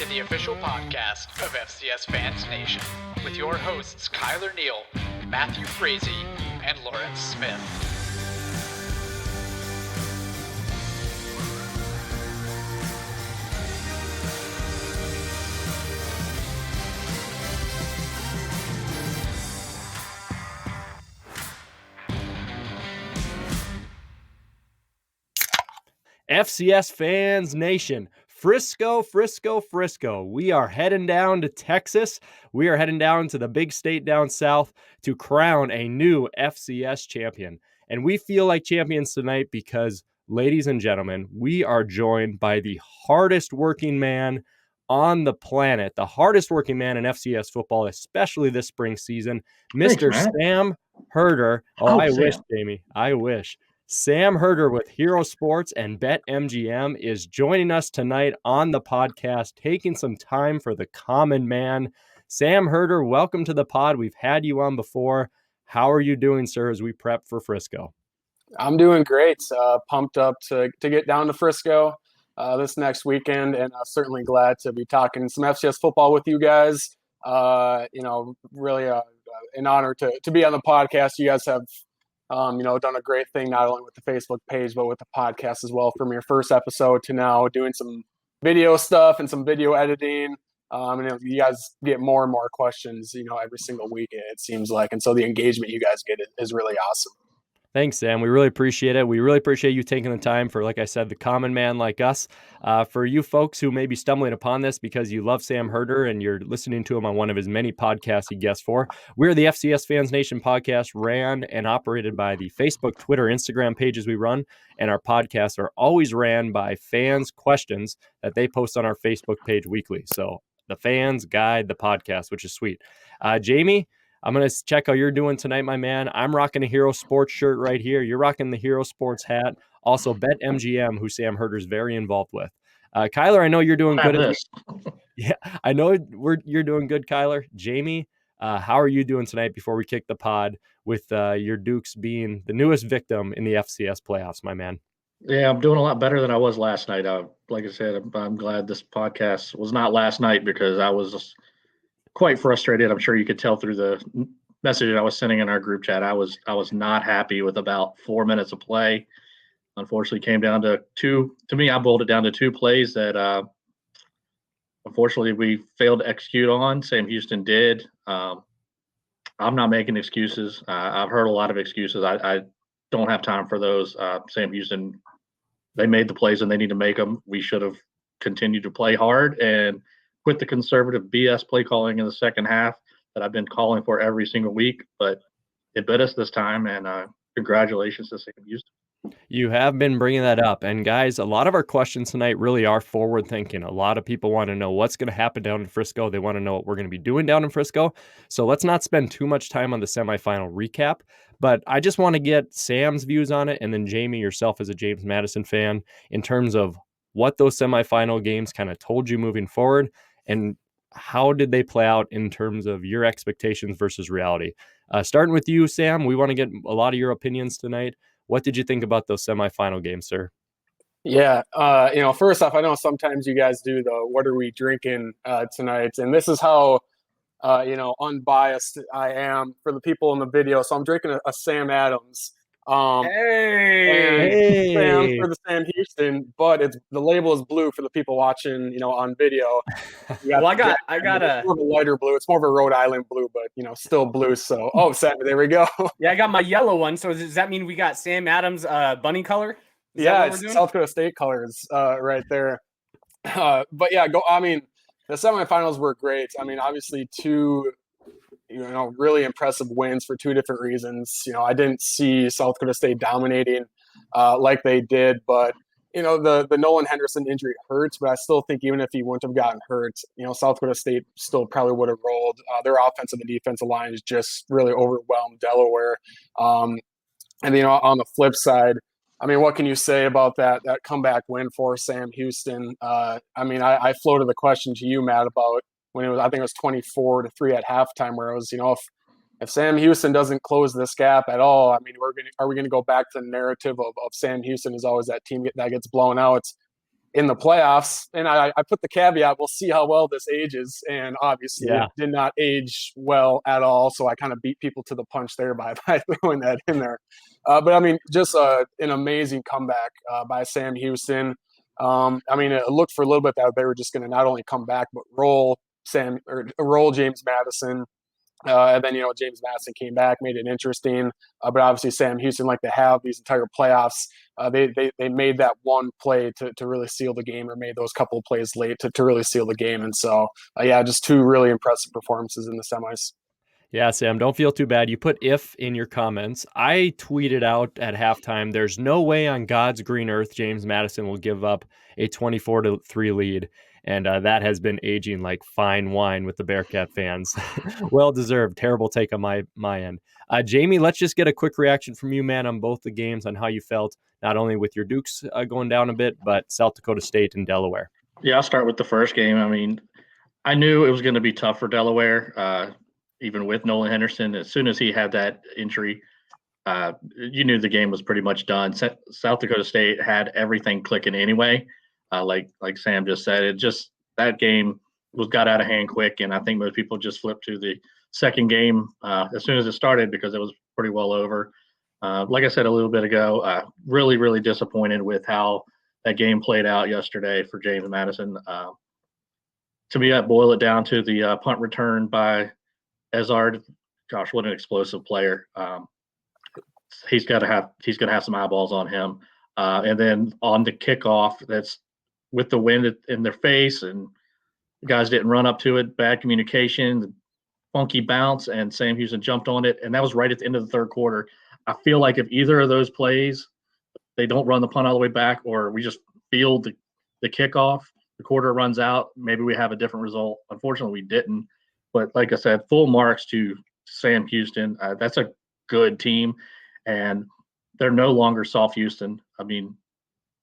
the official podcast of FCS Fans Nation, with your hosts Kyler Neal, Matthew Frazee, and Lawrence Smith. FCS Fans Nation, Frisco. We are heading down to Texas. We are heading down to the big state down south to crown a new FCS champion. And we feel like champions tonight because, ladies and gentlemen, we are joined by the hardest working man on the planet, the hardest working man in FCS football, especially this spring season, Mr. Sam Herder. I wish, Jamie. I wish. Sam Herder with Hero Sports and BetMGM is joining us tonight on the podcast, taking some time for the common man. Sam Herder, welcome to the pod. We've had you on before. How are you doing, sir, as we prep for Frisco? I'm doing great. Pumped up to get down to Frisco this next weekend, and certainly glad to be talking some FCS football with you guys. Really an honor to be on the podcast. You guys have done a great thing, not only with the Facebook page, but with the podcast as well, from your first episode to now doing some video stuff and some video editing. You guys get more and more questions, every single week, it seems like. And so the engagement you guys get is really awesome. Thanks, Sam. We really appreciate it. We really appreciate you taking the time for, like I said, the common man like us. For you folks who may be stumbling upon this because you love Sam Herder and you're listening to him on one of his many podcasts he guests for, we're the FCS Fans Nation podcast, ran and operated by the Facebook, Twitter, Instagram pages we run, and our podcasts are always ran by fans' questions that they post on our Facebook page weekly. So the fans guide the podcast, which is sweet. Jamie, I'm going to check how you're doing tonight, my man. I'm rocking a Hero Sports shirt right here. You're rocking the Hero Sports hat. Also, BetMGM, who Sam Herder's very involved with. Kyler, I know you're doing good. Yeah, I know you're doing good, Kyler. Jamie, how are you doing tonight before we kick the pod with your Dukes being the newest victim in the FCS playoffs, my man? Yeah, I'm doing a lot better than I was last night. Like I said, I'm glad this podcast was not last night because I was just quite frustrated. I'm sure you could tell through the message I was sending in our group chat. I was not happy with about 4 minutes of play. Unfortunately, came down to two. To me, I boiled it down to two plays that unfortunately we failed to execute on. Sam Houston did. I'm not making excuses. I've heard a lot of excuses. I don't have time for those. Sam Houston, they made the plays and they need to make them. We should have continued to play hard and quit the conservative BS play calling in the second half that I've been calling for every single week, but it bit us this time, and congratulations to Sam Houston. You have been bringing that up, and guys, a lot of our questions tonight really are forward thinking. A lot of people want to know what's going to happen down in Frisco. They want to know what we're going to be doing down in Frisco. So let's not spend too much time on the semifinal recap, but I just want to get Sam's views on it, and then Jamie, yourself as a James Madison fan, in terms of what those semifinal games kind of told you moving forward. And how did they play out in terms of your expectations versus reality? Starting with you, Sam, we want to get a lot of your opinions tonight. What did you think about those semifinal games, sir? Yeah, first off, I know sometimes you guys do the "what are we drinking" tonight, and this is how unbiased I am for the people in the video. So I'm drinking a Sam Adams. Hey. Sam for the Sam Houston, but the label is blue for the people watching, on video. Well, I got a more of a lighter blue. It's more of a Rhode Island blue, but still blue. So, Sam, there we go. Yeah, I got my yellow one. So does that mean we got Sam Adams bunny color? Yeah, it's South Dakota State colors right there. But yeah, the semifinals were great. I mean, obviously two really impressive wins for two different reasons. I didn't see South Dakota State dominating like they did, but the Nolan Henderson injury hurts, but I still think even if he wouldn't have gotten hurt, South Dakota State still probably would have rolled. Their offensive and defensive lines just really overwhelmed Delaware. And on the flip side, I mean, what can you say about that comeback win for Sam Houston? I floated the question to you, Matt, about when I think it was 24-3 at halftime, where it was, if Sam Houston doesn't close this gap at all, I mean, are we going to go back to the narrative of Sam Houston is always that team that gets blown out? in the playoffs. And I put the caveat, we'll see how well this ages. And obviously it did not age well at all. So I kind of beat people to the punch there by throwing that in there. But I mean, just an amazing comeback by Sam Houston. I mean, it looked for a little bit that they were just going to not only come back, but roll James Madison. And then, James Madison came back, made it interesting. But obviously, Sam Houston, like they have these entire playoffs, they made that one play to really seal the game, or made those couple of plays late to really seal the game. And so, just two really impressive performances in the semis. Yeah, Sam, don't feel too bad. You put "if" in your comments. I tweeted out at halftime, there's no way on God's green earth James Madison will give up a 24-3 lead. And that has been aging like fine wine with the Bearcat fans. Well deserved. Terrible take on my end. Jamie, let's just get a quick reaction from you, man, on both the games, on how you felt, not only with your Dukes going down a bit, but South Dakota State and Delaware. Yeah, I'll start with the first game. I mean, I knew it was going to be tough for Delaware, even with Nolan Henderson. As soon as he had that injury, you knew the game was pretty much done. South Dakota State had everything clicking anyway. Like Sam just said, that game got out of hand quick, and I think most people just flipped to the second game as soon as it started because it was pretty well over. Like I said a little bit ago, really, really disappointed with how that game played out yesterday for James Madison. To me, I boil it down to the punt return by Ezard. Gosh, what an explosive player! He's going to have some eyeballs on him, and then on the kickoff, that's with the wind in their face, and the guys didn't run up to it. Bad communication, the funky bounce, and Sam Houston jumped on it, and that was right at the end of the third quarter. I feel like if either of those plays, they don't run the punt all the way back, or we just field the kickoff, the quarter runs out, maybe we have a different result. Unfortunately, we didn't. But like I said, full marks to Sam Houston. That's a good team, and they're no longer soft Houston. I mean,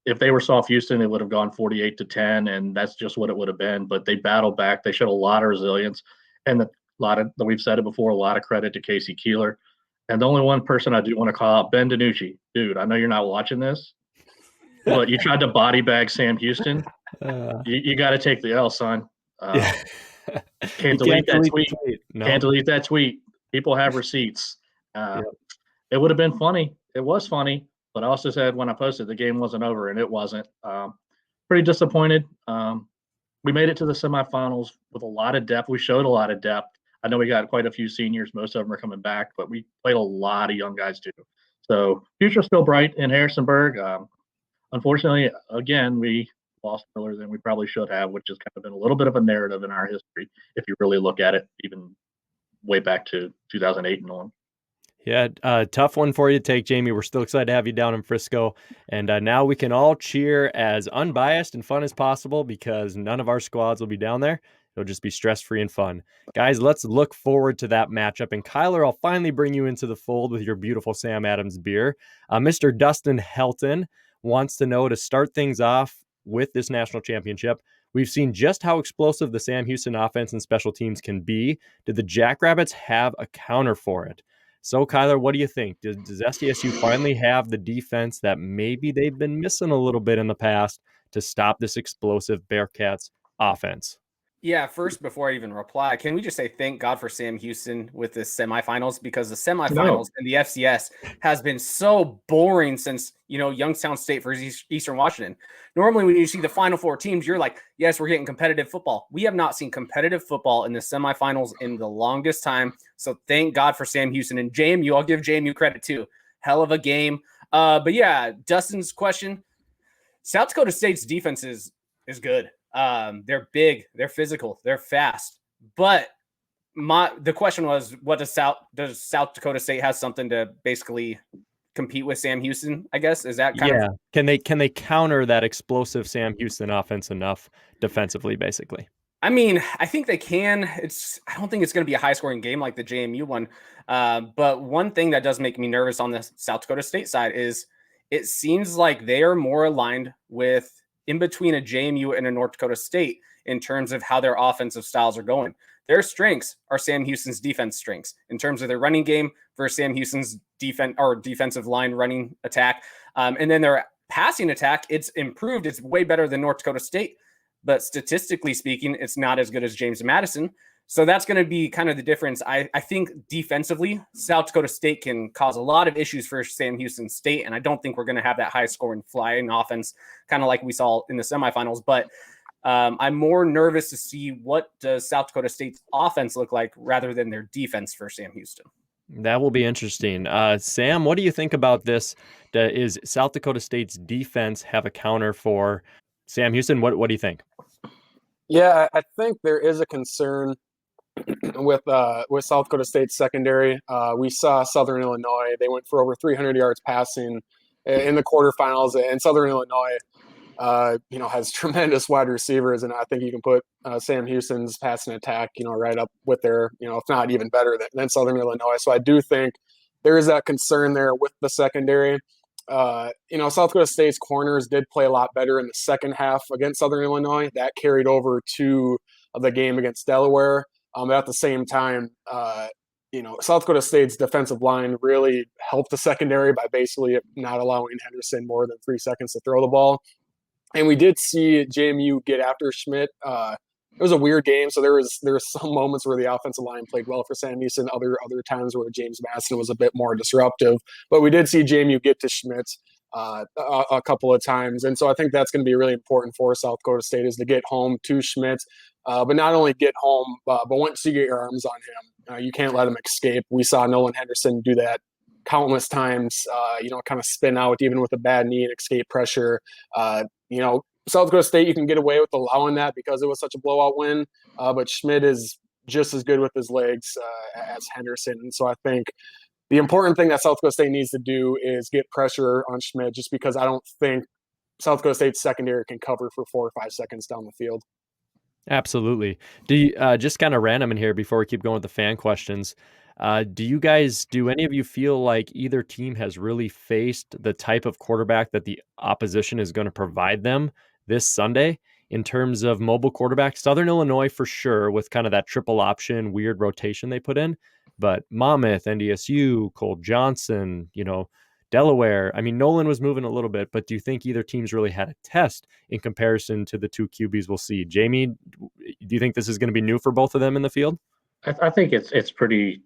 if they were soft Houston, it would have gone 48-10, and that's just what it would have been. But they battled back. They showed a lot of resilience, and we've said it before, a lot of credit to Casey Keeler. And the only one person I do want to call out, Ben DiNucci. Dude, I know you're not watching this, but you tried to body bag Sam Houston. You got to take the L, son. Can't delete that tweet. No. Can't delete that tweet. People have receipts. It would have been funny. It was funny. But I also said when I posted, the game wasn't over, and it wasn't. Pretty disappointed. We made it to the semifinals with a lot of depth. We showed a lot of depth. I know we got quite a few seniors. Most of them are coming back, but we played a lot of young guys too. So future's still bright in Harrisonburg. Unfortunately, again, we lost earlier than we probably should have, which has kind of been a little bit of a narrative in our history if you really look at it, even way back to 2008 and on. Yeah, tough one for you to take, Jamie. We're still excited to have you down in Frisco. And now we can all cheer as unbiased and fun as possible because none of our squads will be down there. It'll just be stress-free and fun. Guys, let's look forward to that matchup. And Kyler, I'll finally bring you into the fold with your beautiful Sam Adams beer. Mr. Dustin Helton wants to know, to start things off with this national championship, we've seen just how explosive the Sam Houston offense and special teams can be. Did the Jackrabbits have a counter for it? So, Kyler, what do you think? Does SDSU finally have the defense that maybe they've been missing a little bit in the past to stop this explosive Bearcats offense? Yeah, first, before I even reply, can we just say thank God for Sam Houston with the semifinals, because the semifinals in the FCS has been so boring since, Youngstown State versus Eastern Washington. Normally, when you see the Final Four teams, you're like, yes, we're getting competitive football. We have not seen competitive football in the semifinals in the longest time. So thank God for Sam Houston. And JMU, I'll give JMU credit too. Hell of a game. But yeah, Dustin's question, South Dakota State's defense is good. They're big, they're physical, they're fast. But the question was, what does South Dakota State has something to basically compete with Sam Houston, I guess? Is that kind of... Can they counter that explosive Sam Houston offense enough defensively, basically? I mean, I think they can. I don't think it's going to be a high-scoring game like the JMU one. But one thing that does make me nervous on the South Dakota State side is it seems like they are more aligned with in between a JMU and a North Dakota State in terms of how their offensive styles are going. Their strengths are Sam Houston's defense strengths in terms of their running game versus Sam Houston's defensive line running attack. And then their passing attack, it's improved. It's way better than North Dakota State. But statistically speaking, it's not as good as James Madison. So that's going to be kind of the difference. I think defensively, South Dakota State can cause a lot of issues for Sam Houston State, and I don't think we're going to have that high-scoring flying offense, kind of like we saw in the semifinals. But I'm more nervous to see what does South Dakota State's offense look like rather than their defense for Sam Houston. That will be interesting. Sam, what do you think about this? Is South Dakota State's defense have a counter for Sam Houston? What do you think? Yeah, I think there is a concern with South Dakota State's secondary. We saw Southern Illinois; they went for over 300 yards passing in the quarterfinals, and Southern Illinois, has tremendous wide receivers, and I think you can put Sam Houston's passing attack, right up with their, if not even better than Southern Illinois. So I do think there is that concern there with the secondary. South Dakota State's corners did play a lot better in the second half against Southern Illinois. That carried over to the game against Delaware. At the same time, South Dakota State's defensive line really helped the secondary by basically not allowing Henderson more than 3 seconds to throw the ball. And we did see JMU get after Schmidt. It was a weird game, so there was some moments where the offensive line played well for Sam Houston, other times where James Madison was a bit more disruptive. But we did see JMU get to Schmidt a couple of times, and so I think that's going to be really important for South Dakota State is to get home to Schmidt, but not only get home, but once you get your arms on him, you can't let him escape. We saw Nolan Henderson do that countless times, kind of spin out even with a bad knee and escape pressure. South Dakota State, you can get away with allowing that because it was such a blowout win, but Schmidt is just as good with his legs as Henderson. And so I think the important thing that South Dakota State needs to do is get pressure on Schmidt, just because I don't think South Dakota State's secondary can cover for 4 or 5 seconds down the field. Absolutely. Do you, just kind of random in here before we keep going with the fan questions, do any of you feel like either team has really faced the type of quarterback that the opposition is going to provide them this Sunday in terms of mobile quarterback? Southern Illinois for sure, with kind of that triple option weird rotation they put in, but Monmouth, NDSU, Cole Johnson, Delaware. I mean, Nolan was moving a little bit, but do you think either team's really had a test in comparison to the two QBs we'll see? Jamie, do you think this is going to be new for both of them in the field? I think it's pretty,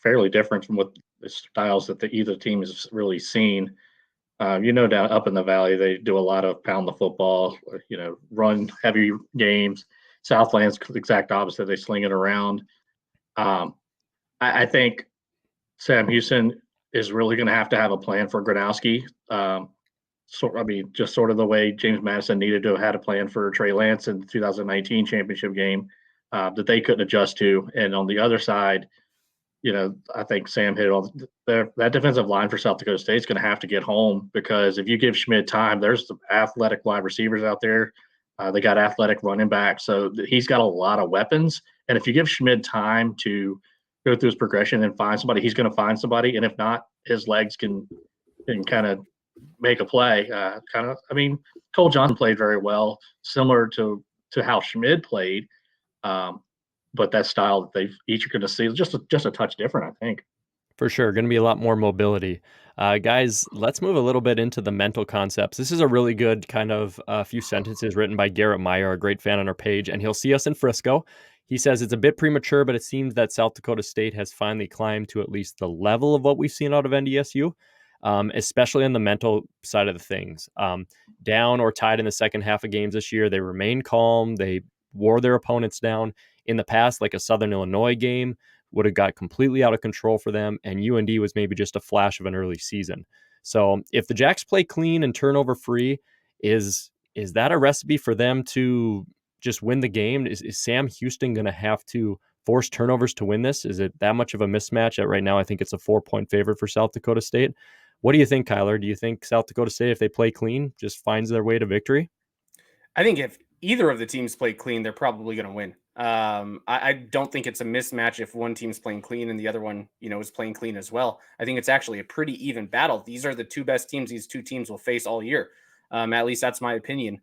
fairly different from what the styles that either team has really seen. Down up in the Valley, they do a lot of pound the football, run heavy games. Southland's the exact opposite. They sling it around. I think Sam Houston is really going to have a plan for Gronowski. Just sort of the way James Madison needed to have had a plan for Trey Lance in the 2019 championship game that they couldn't adjust to. And on the other side, I think Sam hit on that defensive line for South Dakota State is going to have to get home, because if you give Schmidt time, there's some athletic wide receivers out there. They got athletic running backs. So he's got a lot of weapons. And if you give Schmidt time to go through his progression and find somebody, he's going to find somebody. And if not, his legs can kind of make a play. Cole Johnson played very well, similar to how Schmidt played. But that style that they each are going to see is just a touch different, I think. For sure. Going to be a lot more mobility. Guys, let's move a little bit into the mental concepts. This is a really good kind of few sentences written by Garrett Meyer, a great fan on our page, and he'll see us in Frisco. He says, it's a bit premature, but it seems that South Dakota State has finally climbed to at least the level of what we've seen out of NDSU, especially on the mental side of the things. Down or tied in the second half of games this year, they remained calm. They wore their opponents down. In the past, like a Southern Illinois game would have got completely out of control for them, and UND was maybe just a flash of an early season. So if the Jacks play clean and turnover free, is that a recipe for them to just win the game? Is Sam Houston going to have to force turnovers to win this? Is it that much of a mismatch? Right now, I think it's a 4-point favorite for South Dakota State. What do you think, Kyler? Do you think South Dakota State, if they play clean, just finds their way to victory? I think if either of the teams play clean, they're probably going to win. I don't think it's a mismatch if one team's playing clean and the other one, is playing clean as well. I think it's actually a pretty even battle. These are the two best teams these two teams will face all year. At least that's my opinion.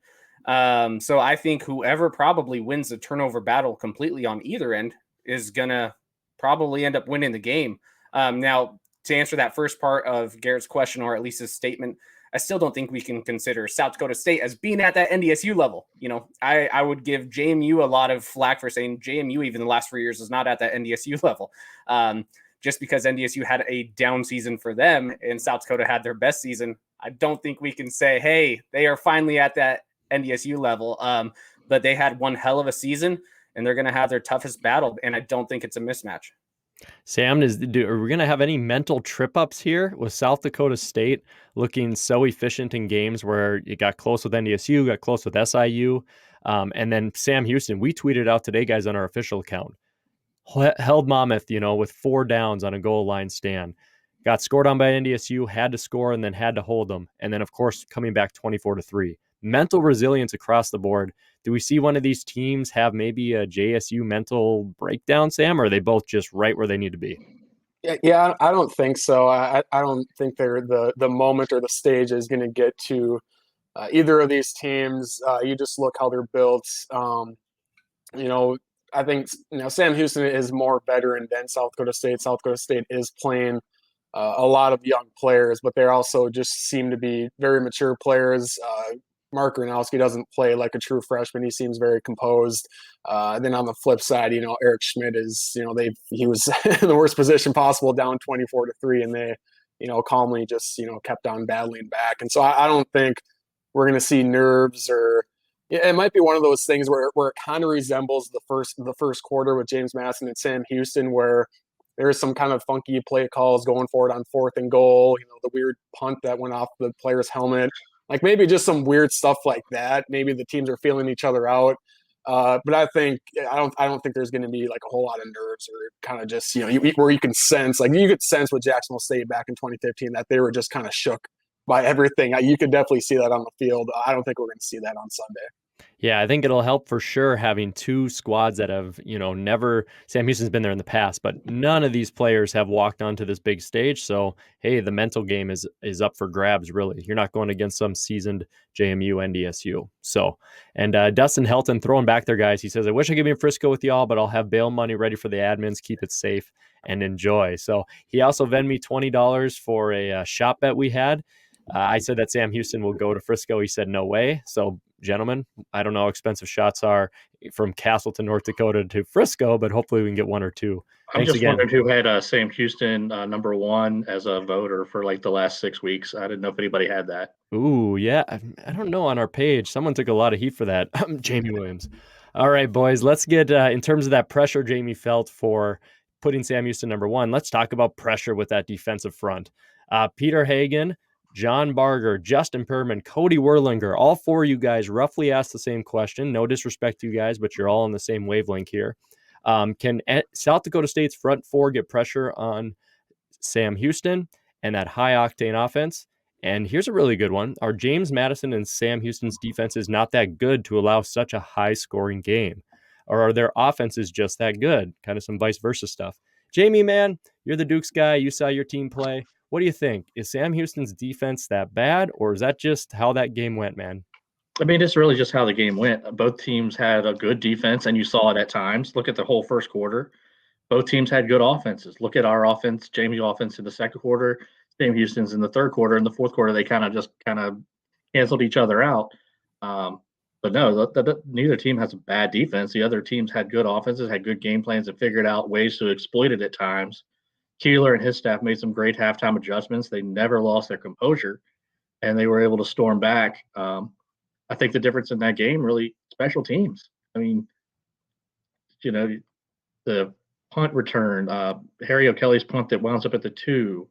So I think whoever probably wins the turnover battle completely on either end is going to probably end up winning the game. Now, to answer that first part of Garrett's question, or at least his statement, I still don't think we can consider South Dakota State as being at that NDSU level. I would give JMU a lot of flack for saying JMU, even the last 4 years, is not at that NDSU level. Just because NDSU had a down season for them and South Dakota had their best season, I don't think we can say, hey, they are finally at that NDSU level. But they had one hell of a season, and they're going to have their toughest battle, and I don't think it's a mismatch. Sam, are we going to have any mental trip-ups here with South Dakota State looking so efficient in games where you got close with NDSU, got close with SIU, and then Sam Houston, we tweeted out today, guys, on our official account, held Monmouth, with 4 downs on a goal line stand, got scored on by NDSU, had to score, and then had to hold them, and then, of course, coming back 24-3. Mental resilience across the board. Do we see one of these teams have maybe a JSU mental breakdown, Sam, or are they both just right where they need to be? Yeah, I don't think so. I don't think they're the moment or the stage is going to get to either of these teams. You just look how they're built. I think Sam Houston is more veteran than South Dakota State. South Dakota State is playing a lot of young players, but they also just seem to be very mature players. Mark Gronowski doesn't play like a true freshman. He seems very composed. Then on the flip side, Eric Schmidt is, he was in the worst position possible, down 24-3, and they, calmly just, kept on battling back. And so I don't think we're going to see nerves, or it might be one of those things where it kind of resembles the first quarter with James Madison and Sam Houston, where there's some kind of funky play calls going forward on 4th and goal, the weird punt that went off the player's helmet. Like maybe just some weird stuff like that. Maybe the teams are feeling each other out. But I don't think there's going to be like a whole lot of nerves, or kind of just, where you can sense, like you could sense with Jacksonville State back in 2015 that they were just kind of shook by everything. You could definitely see that on the field. I don't think we're going to see that on Sunday. Yeah, I think it'll help for sure having 2 squads that have, never, Sam Houston's been there in the past, but none of these players have walked onto this big stage. So, hey, the mental game is up for grabs, really. You're not going against some seasoned JMU, NDSU. So, and Dustin Helton throwing back there, guys. He says, I wish I could be in Frisco with y'all, but I'll have bail money ready for the admins. Keep it safe and enjoy. So he also vended me $20 for a shop bet we had. I said that Sam Houston will go to Frisco. He said, no way. So, gentlemen, I don't know how expensive shots are from Castleton, North Dakota to Frisco, but hopefully we can get 1 or 2. I'm just wondering who had Sam Houston number 1 as a voter for like the last 6 weeks. I didn't know if anybody had that. Ooh, yeah. I don't know on our page. Someone took a lot of heat for that. Jamie Williams. All right, boys, let's get in terms of that pressure Jamie felt for putting Sam Houston number 1. Let's talk about pressure with that defensive front. Peter Hagan, John Barger, Justin Perman, Cody Werlinger, all 4 of you guys roughly asked the same question. No disrespect to you guys, but you're all on the same wavelength here. Can South Dakota State's front 4 get pressure on Sam Houston and that high-octane offense? And here's a really good one. Are James Madison and Sam Houston's defenses not that good to allow such a high-scoring game? Or are their offenses just that good? Kind of some vice versa stuff. Jamie, man, you're the Dukes guy. You saw your team play. What do you think? Is Sam Houston's defense that bad, or is that just how that game went, man? I mean, it's really just how the game went. Both teams had a good defense, and you saw it at times. Look at the whole first quarter. Both teams had good offenses. Look at our offense, Jamie's offense in the second quarter, Sam Houston's in the third quarter. In the fourth quarter, they kind of canceled each other out. But no, neither team has a bad defense. The other teams had good offenses, had good game plans, and figured out ways to exploit it at times. Keeler and his staff made some great halftime adjustments. They never lost their composure, and they were able to storm back. I think the difference in that game really special teams. I mean, the punt return, Harry O'Kelly's punt that wound up at the 2,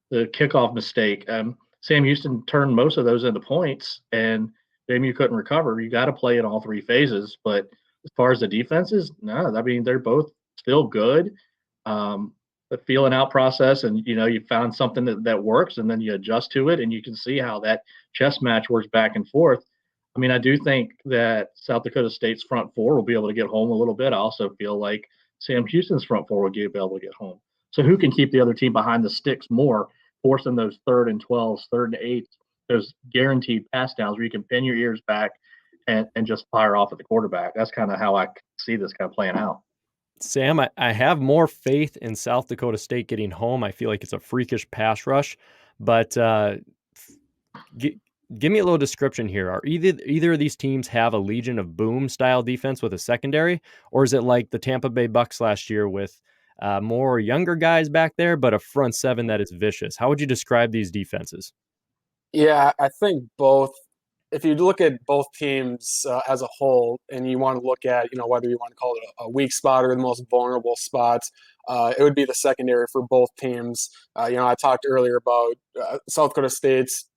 the kickoff mistake. Sam Houston turned most of those into points, and JMU couldn't recover. You got to play in all 3 phases. But as far as the defenses, no, I mean, they're both still good. The feeling out process, and you found something that works, and then you adjust to it, and you can see how that chess match works back and forth. I mean, I do think that South Dakota State's front 4 will be able to get home a little bit. I also feel like Sam Houston's front 4 will be able to get home. So who can keep the other team behind the sticks more, forcing those 3rd and 12s, 3rd and 8s, those guaranteed pass downs where you can pin your ears back and just fire off at the quarterback. That's kind of how I see this kind of playing out. Sam, I have more faith in South Dakota State getting home. I feel like it's a freakish pass rush, but give me a little description here. Are either of these teams have a Legion of Boom style defense with a secondary, or is it like the Tampa Bay Bucks last year with more younger guys back there, but a front seven that is vicious? How would you describe these defenses? Yeah, I think both. If you look at both teams as a whole, and you want to look at, whether you want to call it a weak spot or the most vulnerable spot, it would be the secondary for both teams. I talked earlier about South Dakota State's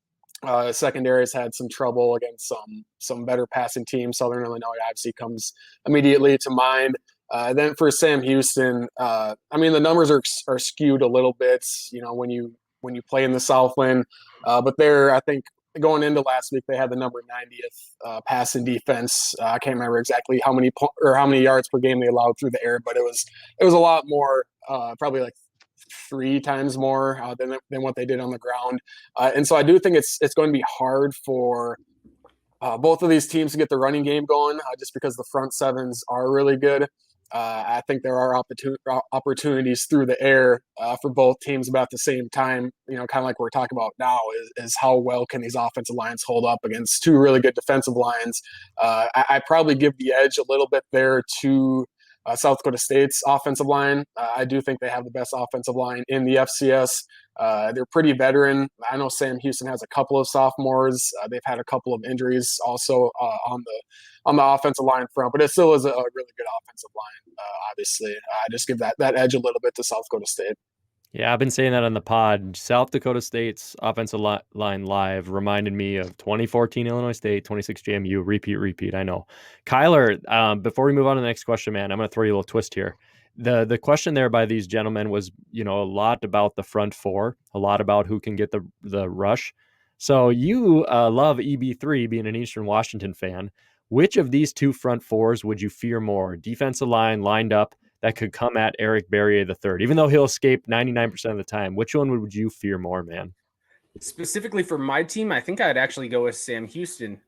secondary has had some trouble against some better passing teams. Southern Illinois obviously comes immediately to mind. Then for Sam Houston, the numbers are skewed a little bit, when you play in the Southland, but I think going into last week, they had the number 90th passing defense. I can't remember exactly how many yards per game they allowed through the air, but it was a lot more, probably like 3 times more than what they did on the ground. And so I do think it's going to be hard for both of these teams to get the running game going, just because the front sevens are really good. I think there are opportunities through the air for both teams, about the same time, kind of like we're talking about now, is how well can these offensive lines hold up against 2 really good defensive lines. I probably give the edge a little bit there to South Dakota State's offensive line. I do think they have the best offensive line in the FCS. They're pretty veteran. I know Sam Houston has a couple of sophomores. They've had a couple of injuries also on the offensive line front, but it still is a really good offensive line. Obviously, I just give that edge a little bit to South Dakota State. Yeah, I've been saying that on the pod. South Dakota State's offensive line live reminded me of 2014 Illinois State, 26 JMU, repeat. I know. Kyler, before we move on to the next question, man, I'm going to throw you a little twist here. The question there by these gentlemen was, a lot about the front four, a lot about who can get the rush. So you love EB3, being an Eastern Washington fan. Which of these 2 front fours would you fear more? Defensive line lined up that could come at Eric Barrier III, even though he'll escape 99% of the time. Which one would you fear more, man? Specifically for my team, I think I'd actually go with Sam Houston.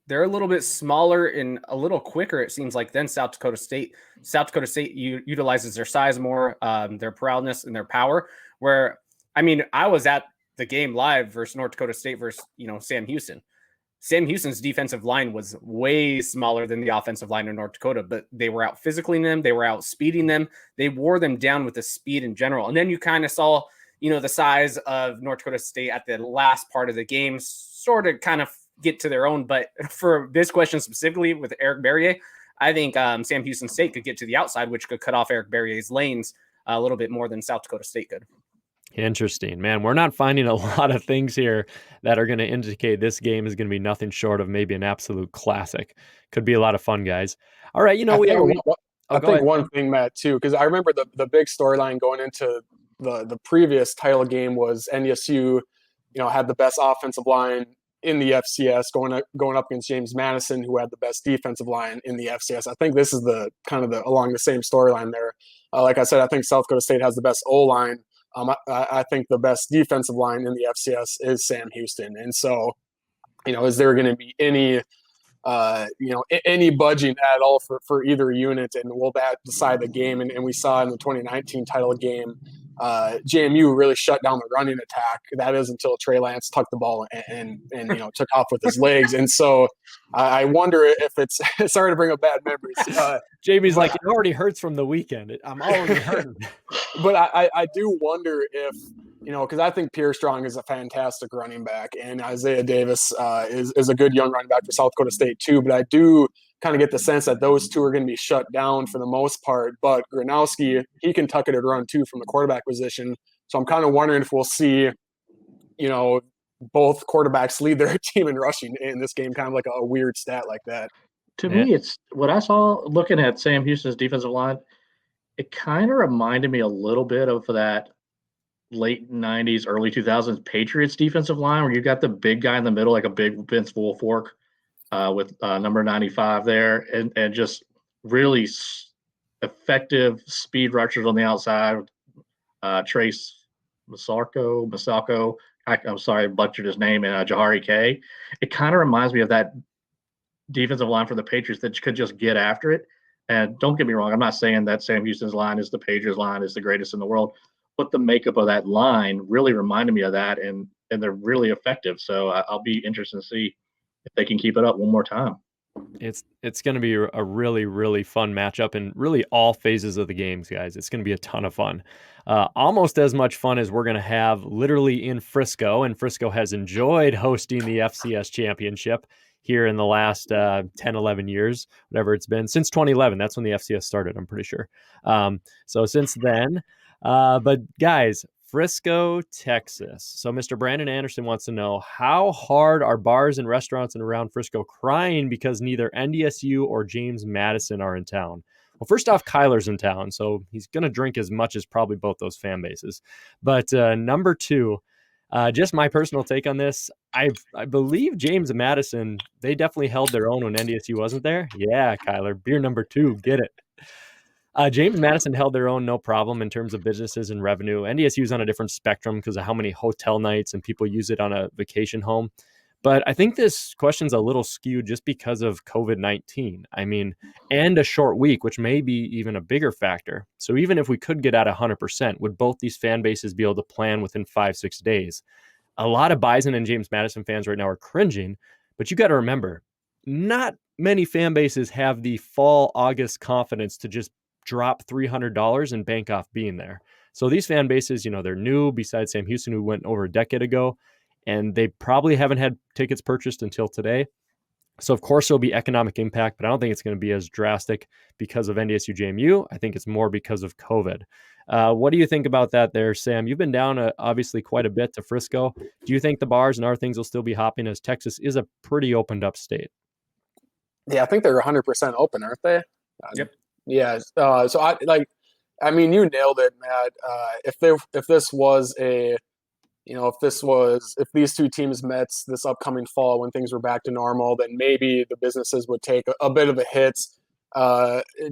They're a little bit smaller and a little quicker, it seems like, than South Dakota State. South Dakota State utilizes their size more, their prowess and their power. Where, I was at the game live versus North Dakota State versus, Sam Houston. Sam Houston's defensive line was way smaller than the offensive line in North Dakota, but they were out physically them. They were out speeding them. They wore them down with the speed in general. And then you kind of saw, the size of North Dakota State at the last part of the game sort of kind of get to their own. But for this question specifically with Eric Barrier, I think Sam Houston State could get to the outside, which could cut off Eric Barrier's lanes a little bit more than South Dakota State could. Interesting, man. We're not finding a lot of things here that are going to indicate this game is going to be nothing short of maybe an absolute classic. Could be a lot of fun, guys. All right, I think one thing, Matt, too, because I remember the big storyline going into the previous title game was NDSU, had the best offensive line in the FCS going up against James Madison, who had the best defensive line in the FCS. I think this is along the same storyline there. Like I said, I think South Dakota State has the best O-line. I think the best defensive line in the FCS is Sam Houston. And so, is there going to be any budging at all for either unit, and will that decide the game? And we saw in the 2019 title game, JMU really shut down the running attack. That is until Trey Lance tucked the ball and took off with his legs. And so I wonder if it's sorry to bring up bad memories. Jamie's like, it already hurts from the weekend. I'm already hurting. But I do wonder if, because I think Pierre Strong is a fantastic running back, and Isaiah Davis is a good young running back for South Dakota State too. But I do kind of get the sense that those two are going to be shut down for the most part. But Gronowski, he can tuck it and run too from the quarterback position. So I'm kind of wondering if we'll see, both quarterbacks lead their team in rushing in this game, kind of like a weird stat like that. To me, it's what I saw looking at Sam Houston's defensive line. It kind of reminded me a little bit of that late 90s, early 2000s Patriots defensive line, where you got the big guy in the middle, like a big Vince Wilfork with number 95 there, and just really effective speed rushers on the outside. Trace Masako, I'm sorry, I butchered his name, and Jahari K. It kind of reminds me of that defensive line for the Patriots that could just get after it. And don't get me wrong, I'm not saying that Sam Houston's line is the Patriots line is the greatest in the world, but the makeup of that line really reminded me of that, and they're really effective. So I'll be interested to see if they can keep it up one more time. It's going to be a really, really fun matchup in really all phases of the games, guys. It's going to be a ton of fun. Almost as much fun as we're going to have literally in Frisco, and Frisco has enjoyed hosting the FCS championship here in the last 10, 11 years, whatever it's been, since 2011. That's when the FCS started, I'm pretty sure. So since then, but guys, Frisco, Texas. So Mr. Brandon Anderson wants to know, how hard are bars and restaurants in around Frisco crying because neither NDSU or James Madison are in town? Well, first off, Kyler's in town, so he's going to drink as much as probably both those fan bases. But number two, just my personal take on this, I believe James Madison, they definitely held their own when NDSU wasn't there. Yeah, Kyler, beer number two, get it. James Madison held their own, no problem, in terms of businesses and revenue. NDSU is on a different spectrum because of how many hotel nights and people use it on a vacation home. But I think this question's a little skewed just because of COVID-19. I mean, and a short week, which may be even a bigger factor. So even if we could get at 100%, would both these fan bases be able to plan within 5-6 days? A lot of Bison and James Madison fans right now are cringing, but you got to remember, not many fan bases have the fall August confidence to just drop $300 and bank off being there. So these fan bases, they're new, besides Sam Houston, who went over a decade ago, and they probably haven't had tickets purchased until today. So of course there'll be economic impact, but I don't think it's going to be as drastic because of NDSU JMU. I think it's more because of COVID. What do you think about that there, Sam? You've been down obviously quite a bit to Frisco. Do you think the bars and other things will still be hopping, as Texas is a pretty opened up state? Yeah, I think they're 100% open, aren't they? Yep. Yeah. So I mean, you nailed it, Matt. If these two teams met this upcoming fall when things were back to normal, then maybe the businesses would take a bit of a hit,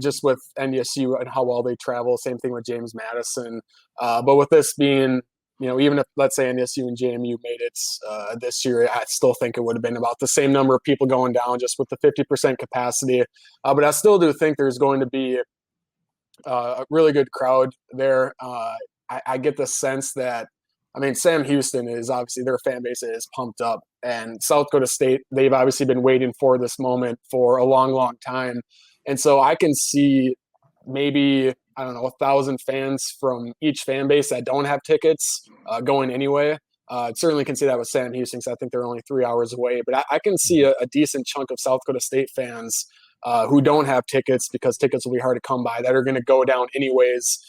just with NDSU and how well they travel. Same thing with James Madison. But with this being, even if, let's say, NDSU and JMU made it this year, I still think it would have been about the same number of people going down, just with the 50% capacity. But I still do think there's going to be a really good crowd there. I get the sense that, Sam Houston is obviously, their fan base is pumped up, and South Dakota State, they've obviously been waiting for this moment for a long, long time. And so I can see maybe, 1,000 fans from each fan base that don't have tickets going anyway. Certainly can see that with Sam Houston, because I think they're only 3 hours away. But I can see a decent chunk of South Dakota State fans who don't have tickets, because tickets will be hard to come by, that are going to go down anyways.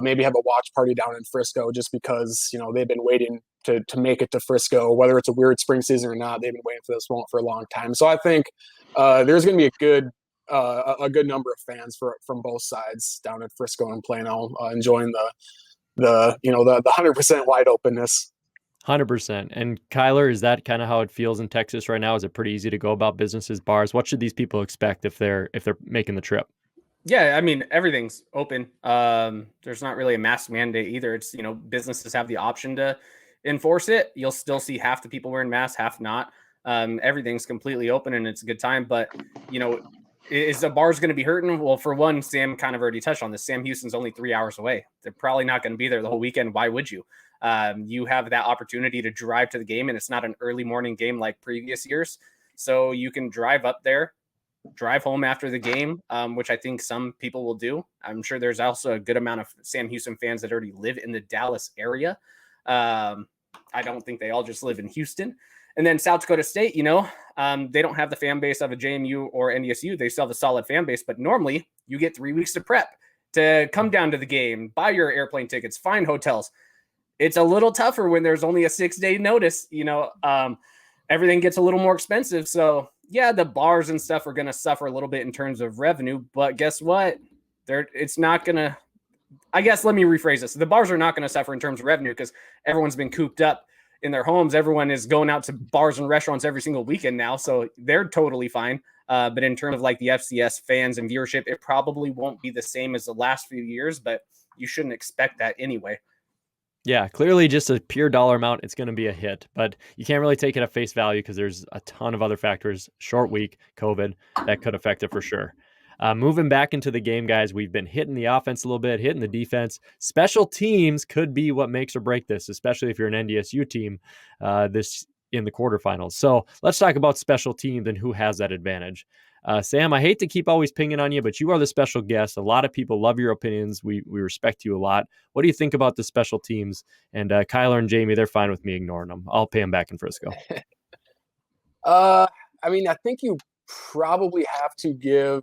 Maybe have a watch party down in Frisco just because, they've been waiting to make it to Frisco, whether it's a weird spring season or not. They've been waiting for this moment for a long time. So I think there's going to be a good number of fans from both sides down at Frisco and Plano, enjoying the 100% wide openness. 100%. And Kyler, is that kind of how it feels in Texas right now? Is it pretty easy to go about businesses, bars? What should these people expect if they're making the trip? Yeah, everything's open. There's not really a mask mandate either. It's, businesses have the option to enforce it. You'll still see half the people wearing masks, half not. Everything's completely open and it's a good time. But, is the bars going to be hurting? Well, for one, Sam kind of already touched on this. Sam Houston's only 3 hours away. They're probably not going to be there the whole weekend. Why would you? You have that opportunity to drive to the game, and it's not an early morning game like previous years. So you can drive up there, drive home after the game, which I think some people will do. I'm sure there's also a good amount of Sam Houston fans that already live in the Dallas area. I don't think they all just live in Houston. And then South Dakota State, they don't have the fan base of a JMU or NDSU. They still have a solid fan base, but normally you get 3 weeks to prep to come down to the game, buy your airplane tickets, find hotels. It's a little tougher when there's only a 6-day notice. Everything gets a little more expensive. So yeah, the bars and stuff are going to suffer a little bit in terms of revenue, but guess what? It's not going to, I guess, let me rephrase this. The bars are not going to suffer in terms of revenue because everyone's been cooped up in their homes. Everyone is going out to bars and restaurants every single weekend now. So they're totally fine. But in terms of like the FCS fans and viewership, it probably won't be the same as the last few years, but you shouldn't expect that anyway. Yeah, clearly just a pure dollar amount, it's going to be a hit, but you can't really take it at face value because there's a ton of other factors, short week, COVID, that could affect it for sure. Moving back into the game, guys, we've been hitting the offense a little bit, hitting the defense. Special teams could be what makes or break this, especially if you're an NDSU team this in the quarterfinals. So let's talk about special teams and who has that advantage. Sam, I hate to keep always pinging on you, but you are the special guest. A lot of people love your opinions. We respect you a lot. What do you think about the special teams? And Kyler and Jamie, they're fine with me ignoring them. I'll pay them back in Frisco. I mean, I think you probably have to give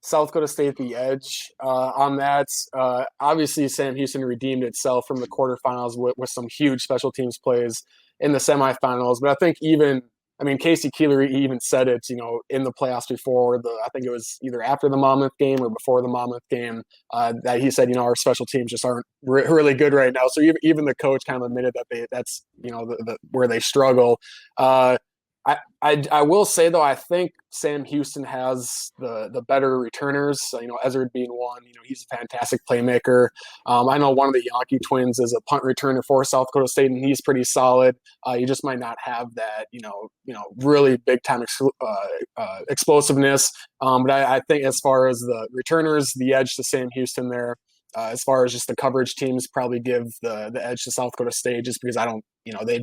South Dakota State the edge on that. Obviously, Sam Houston redeemed itself from the quarterfinals with some huge special teams plays in the semifinals. But I think Casey Keeler even said it, in the playoffs before I think it was either after the Monmouth game or before the Monmouth game, that he said, our special teams just aren't really good right now. So even the coach kind of admitted that that's where they struggle. I will say, though, I think Sam Houston has the better returners. Ezard being one, he's a fantastic playmaker. I know one of the Yankee twins is a punt returner for South Dakota State, and he's pretty solid. You just might not have that, really big time explosiveness. But I think as far as the returners, the edge to Sam Houston there. As far as just the coverage teams, probably give the edge to South Dakota State just because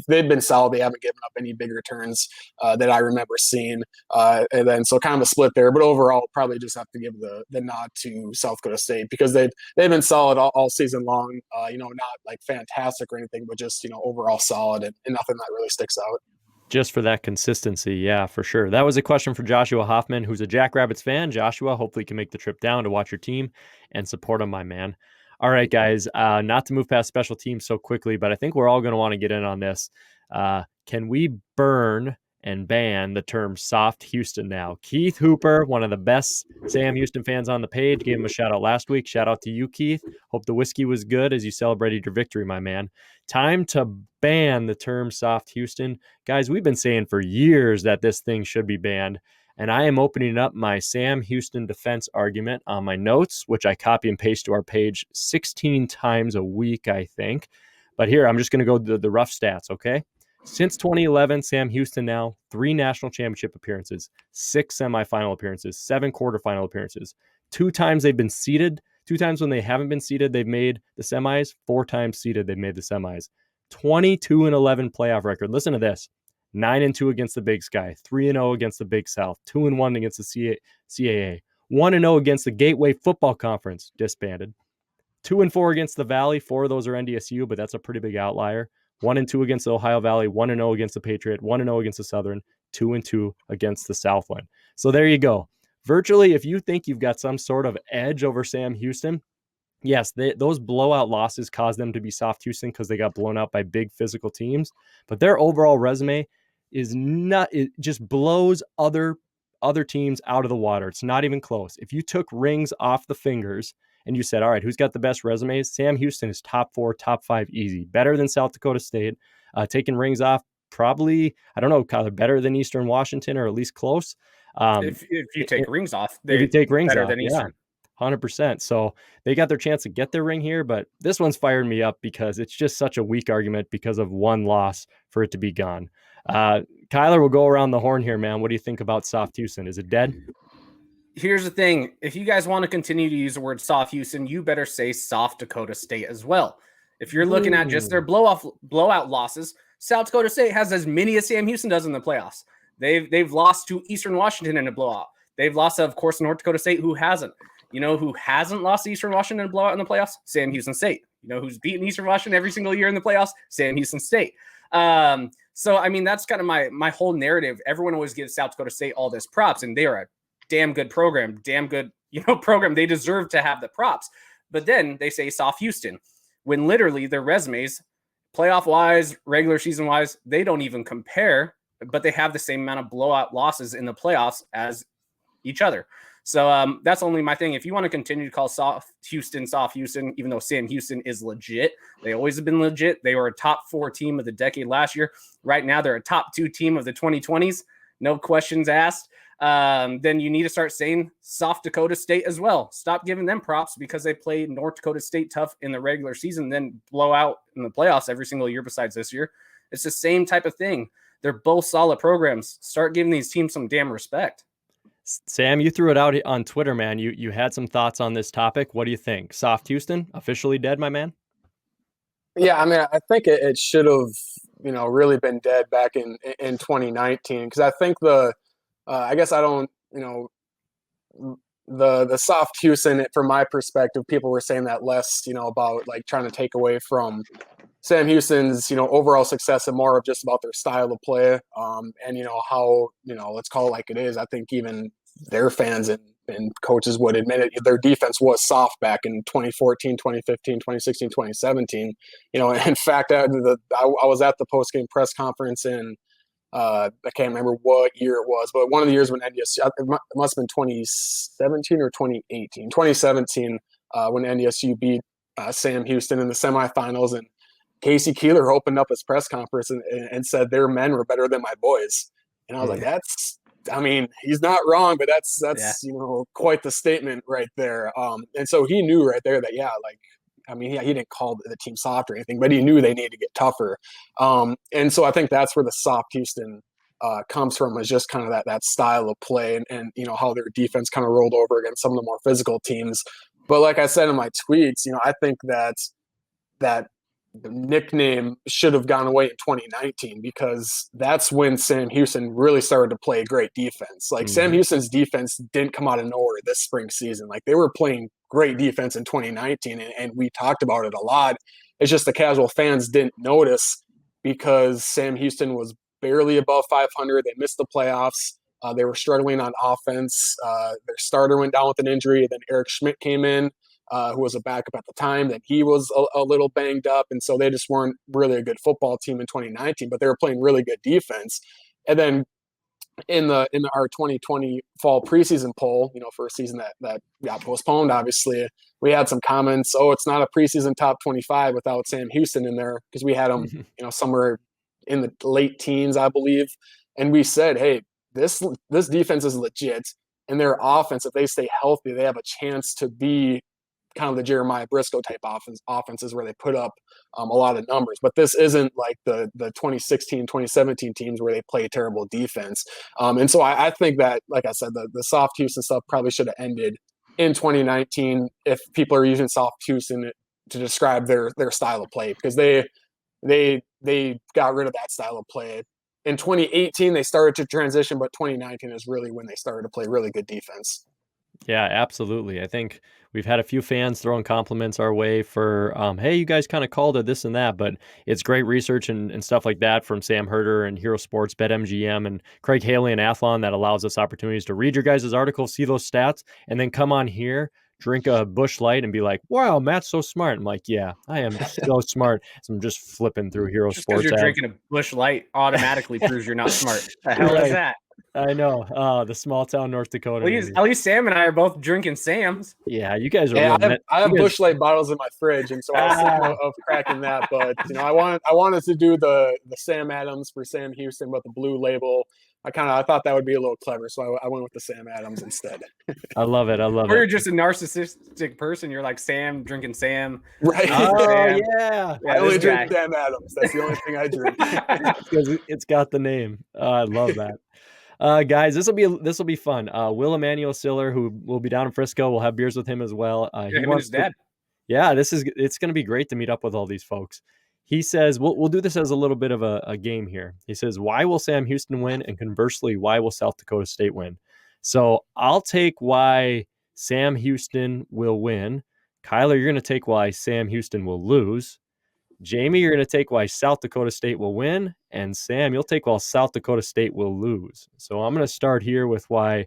they've been solid. They haven't given up any big returns that I remember seeing. And then so kind of a split there. But overall, probably just have to give the nod to South Dakota State because they've been solid all season long. Not like fantastic or anything, but just, overall solid and nothing that really sticks out. Just for that consistency, yeah, for sure. That was a question for Joshua Hoffman, who's a Jackrabbits fan. Joshua, hopefully can make the trip down to watch your team and support him, my man. All right, guys, not to move past special teams so quickly, but I think we're all going to want to get in on this. Can we burn and ban the term soft Houston now? Keith Hooper, one of the best Sam Houston fans on the page, gave him a shout out last week. Shout out to you, Keith. Hope the whiskey was good as you celebrated your victory, my man. Time to ban the term soft Houston. Guys, we've been saying for years that this thing should be banned. And I am opening up my Sam Houston defense argument on my notes, which I copy and paste to our page 16 times a week, I think. But here, I'm just going to go to the rough stats, okay? Since 2011, Sam Houston now 3 national championship appearances, 6 semifinal appearances, 7 quarterfinal appearances. 2 times they've been seeded. 2 times when they haven't been seeded, they've made the semis. 4 times seeded, they've made the semis. 22-11 playoff record. Listen to this. 9-2 against the Big Sky, 3-0 against the Big South, 2-1 against the CAA, 1-0 against the Gateway Football Conference, disbanded, 2-4 against the Valley. 4 of those are NDSU, but that's a pretty big outlier. 1-2 against the Ohio Valley, 1-0 against the Patriot, 1-0 against the Southern, 2-2 against the Southland. So there you go. Virtually, if you think you've got some sort of edge over Sam Houston, yes, those blowout losses caused them to be soft Houston because they got blown out by big physical teams. But their overall resume is not, it just blows other teams out of the water. It's not even close. If you took rings off the fingers and you said, all right, who's got the best resumes? Sam Houston is top 4, top 5 easy. Better than South Dakota State. Taking rings off, probably, I don't know, Kyler, better than Eastern Washington or at least close. If you take rings off, if you take rings better off, than Eastern. 100%. So they got their chance to get their ring here, but this one's fired me up because it's just such a weak argument because of one loss for it to be gone. Kyler, we'll go around the horn here, man. What do you think about soft Houston? Is it dead? Here's the thing. If you guys want to continue to use the word soft Houston, you better say soft Dakota State as well. If you're looking at just their blowout losses, South Dakota State has as many as Sam Houston does in the playoffs. They've lost to Eastern Washington in a blowout. They've lost, of course, North Dakota State, who hasn't. You know who hasn't lost to Eastern Washington in a blowout in the playoffs? Sam Houston State. You know who's beaten Eastern Washington every single year in the playoffs? Sam Houston State. So, I mean, that's kind of my whole narrative. Everyone always gives South Dakota State all this props, and they are a damn good program, program. They deserve to have the props. But then they say soft Houston, when literally their resumes, playoff-wise, regular season-wise, they don't even compare, but they have the same amount of blowout losses in the playoffs as each other. So that's only my thing. If you want to continue to call soft Houston, even though Sam Houston is legit, they always have been legit. They were a top 4 team of the decade last year. Right now, they're a top 2 team of the 2020s. No questions asked. Then you need to start saying soft Dakota State as well. Stop giving them props because they played North Dakota State tough in the regular season, then blow out in the playoffs every single year besides this year. It's the same type of thing. They're both solid programs. Start giving these teams some damn respect. Sam, you threw it out on Twitter, man. You had some thoughts on this topic. What do you think? Soft Houston officially dead, my man? Yeah, I mean, I think it should have, really been dead back in 2019 because I think I guess I don't, the soft Houston, from my perspective, people were saying that less, about like trying to take away from Sam Houston's, overall success and more of just about their style of play. And, how, let's call it like it is. I think even their fans and coaches would admit it. Their defense was soft back in 2014, 2015, 2016, 2017. In fact, I was at the post-game press conference in, I can't remember what year it was, but one of the years when NDSU, it must have been 2017 or 2018, 2017, when NDSU beat Sam Houston in the semifinals. And Casey Keeler opened up his press conference and said their men were better than my boys. And I was like, he's not wrong, but that's quite the statement right there. And so he knew right there that, he didn't call the team soft or anything, but he knew they needed to get tougher. And so I think that's where the soft Houston comes from, is just kind of that style of play and how their defense kind of rolled over against some of the more physical teams. But like I said in my tweets, I think that the nickname should have gone away in 2019 because that's when Sam Houston really started to play great defense. Like Sam Houston's defense didn't come out of nowhere this spring season. Like they were playing great defense in 2019 and we talked about it a lot. It's just the casual fans didn't notice because Sam Houston was barely above 500. They missed the playoffs. They were struggling on offense. Their starter went down with an injury. Then Eric Schmidt came in, who was a backup at the time. Then he was a little banged up. And so they just weren't really a good football team in 2019, but they were playing really good defense. And then in our 2020 fall preseason poll, for a season that got postponed, obviously, we had some comments, it's not a preseason top 25 without Sam Houston in there, because we had him, somewhere in the late teens, I believe. And we said, hey, this defense is legit, and their offense, if they stay healthy, they have a chance to be kind of the Jeremiah Briscoe type offenses where they put up a lot of numbers. But this isn't like the 2016, 2017 teams where they play terrible defense. And so I think that, like I said, the soft Houston stuff probably should have ended in 2019 if people are using soft Houston to describe their style of play, because they got rid of that style of play. In 2018, they started to transition, but 2019 is really when they started to play really good defense. Yeah, absolutely. I think we've had a few fans throwing compliments our way for, hey, you guys kind of called it this and that, but it's great research and stuff like that from Sam Herder and Hero Sports, BetMGM, and Craig Haley and Athlon that allows us opportunities to read your guys' articles, see those stats, and then come on here, drink a Busch Light and be like, wow, Matt's so smart. I'm like, yeah, I am so smart. So I'm just flipping through Hero just Sports. Because you're drinking a Busch Light automatically proves you're not smart. The hell is that? I know. The small town North Dakota. At least Sam and I are both drinking Sam's. Yeah, you guys are. I have Busch Light bottles in my fridge, and so I was thinking of cracking that. But I wanted to do the Sam Adams for Sam Houston, but the blue label. I thought that would be a little clever, so I went with the Sam Adams instead. I love it. Or you're just a narcissistic person. You're like Sam drinking Sam. Right. Oh, Sam. Yeah, I only drink Sam Adams. That's the only thing I drink. Because it's got the name. I love that. Guys, this will be fun. Will Emmanuel Siller, who will be down in Frisco, we'll have beers with him as well. Him and his dad. Yeah, it's going to be great to meet up with all these folks. He says we'll do this as a little bit of a game here. He says, why will Sam Houston win? And conversely, why will South Dakota State win? So I'll take why Sam Houston will win. Kyler, you're going to take why Sam Houston will lose. Jamie, you're going to take why South Dakota State will win. And Sam, you'll take why South Dakota State will lose. So I'm going to start here with why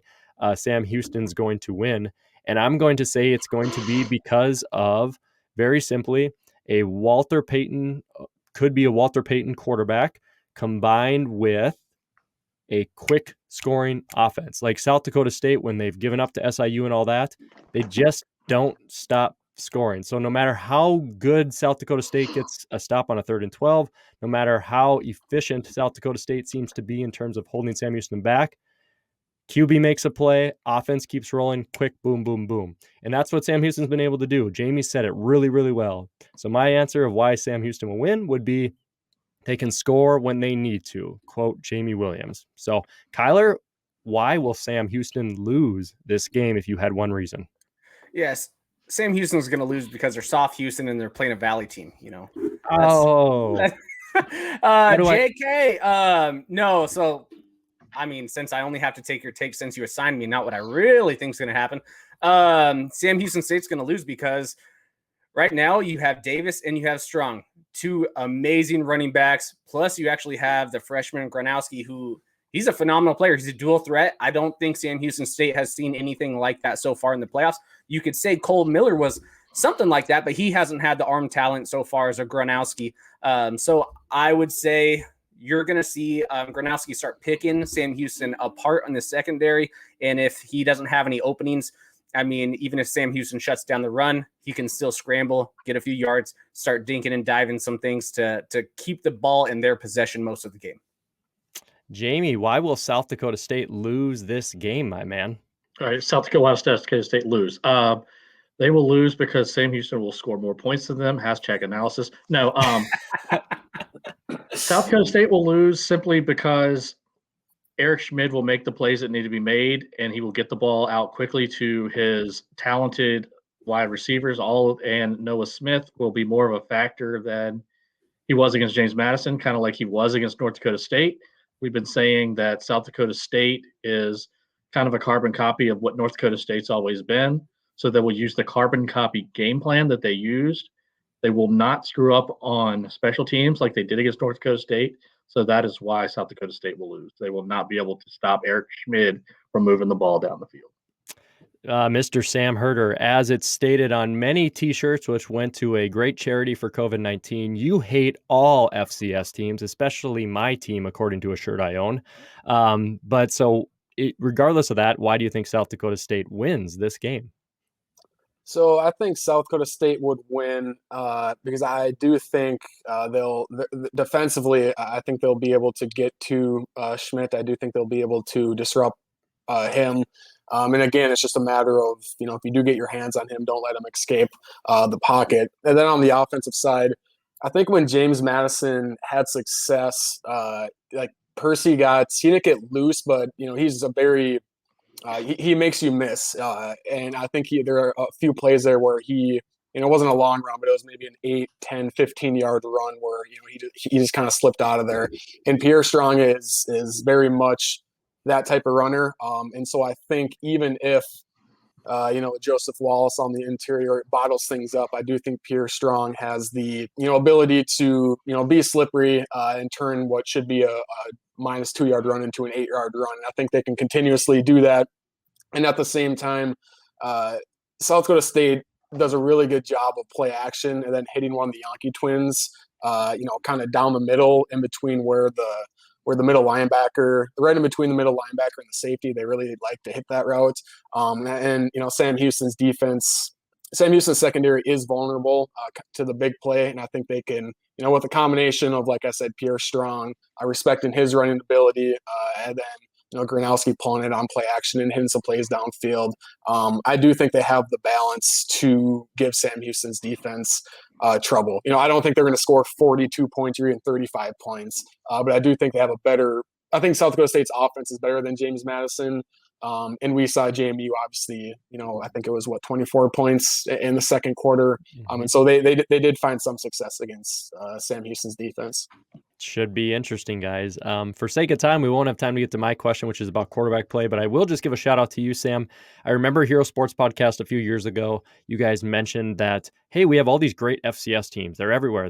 Sam Houston's going to win. And I'm going to say it's going to be because of, very simply, could be a Walter Payton quarterback combined with a quick scoring offense. Like South Dakota State, when they've given up to SIU and all that, they just don't stop scoring. So no matter how good South Dakota State gets a stop on a 3rd and 12, no matter how efficient South Dakota State seems to be in terms of holding Sam Houston back, QB makes a play, offense keeps rolling, quick, boom, boom, boom. And that's what Sam Houston's been able to do. Jamie said it really, really well. So my answer of why Sam Houston will win would be they can score when they need to, quote Jamie Williams. So Kyler, why will Sam Houston lose this game if you had one reason? Yes, Sam Houston's going to lose because they're soft Houston and they're playing a Valley team. JK. No. So, I mean, since I only have to take your take since you assigned me, not what I really think is going to happen. Sam Houston State's going to lose because right now you have Davis and you have Strong, two amazing running backs. Plus, you actually have the freshman Gronowski, who he's a phenomenal player. He's a dual threat. I don't think Sam Houston State has seen anything like that so far in the playoffs. You could say Cole Miller was something like that, but he hasn't had the arm talent so far as a Gronowski. So I would say you're going to see Gronowski start picking Sam Houston apart in the secondary. And if he doesn't have any openings, I mean, even if Sam Houston shuts down the run, he can still scramble, get a few yards, start dinking and diving some things to keep the ball in their possession most of the game. Jamie, why will South Dakota State lose this game, my man? All right, South Dakota State lose. They will lose because Sam Houston will score more points than them. Hashtag analysis. No, South Dakota State will lose simply because Eric Schmid will make the plays that need to be made, and he will get the ball out quickly to his talented wide receivers. And Noah Smith will be more of a factor than he was against James Madison, kind of like he was against North Dakota State. We've been saying that South Dakota State is kind of a carbon copy of what North Dakota State's always been. So they will use the carbon copy game plan that they used. They will not screw up on special teams like they did against North Dakota State. So that is why South Dakota State will lose. They will not be able to stop Eric Schmid from moving the ball down the field. Mr. Sam Herder, as it's stated on many T-shirts, which went to a great charity for COVID-19, you hate all FCS teams, especially my team, according to a shirt I own. Regardless of that, why do you think South Dakota State wins this game? So I think South Dakota State would win because I do think they'll defensively. I think they'll be able to get to Schmidt. I do think they'll be able to disrupt him. And again, it's just a matter of, if you do get your hands on him, don't let him escape the pocket. And then on the offensive side, I think when James Madison had success, like Percy he didn't get loose, but he's a very he makes you miss, and I think there are a few plays there where he, it wasn't a long run, but it was maybe an 8, 10, 15-yard run where he just kind of slipped out of there. And Pierre Strong is very much that type of runner, and so I think even if Joseph Wallace on the interior bottles things up, I do think Pierre Strong has the ability to be slippery and turn what should be a minus 2-yard run into an 8-yard run. And I think they can continuously do that. And at the same time, South Dakota State does a really good job of play action and then hitting one of the Yankee twins, kind of down the middle in between where the middle linebacker, right in between the middle linebacker and the safety. They really like to hit that route. And Sam Houston's secondary is vulnerable to the big play. And I think they can, with a combination of, like I said, Pierre Strong, respecting his running ability, and then, Gronowski pulling it on play action and hitting some plays downfield. I do think they have the balance to give Sam Houston's defense trouble. I don't think they're going to score 42 points or even 35 points, but I do think they have I think South Dakota State's offense is better than James Madison. And we saw JMU, obviously, I think it was 24 points in the second quarter. And so they did find some success against Sam Houston's defense. Should be interesting, guys. For sake of time, we won't have time to get to my question, which is about quarterback play, but I will just give a shout out to you, Sam. I remember Hero Sports Podcast a few years ago. You guys mentioned that, hey, we have all these great FCS teams. They're everywhere.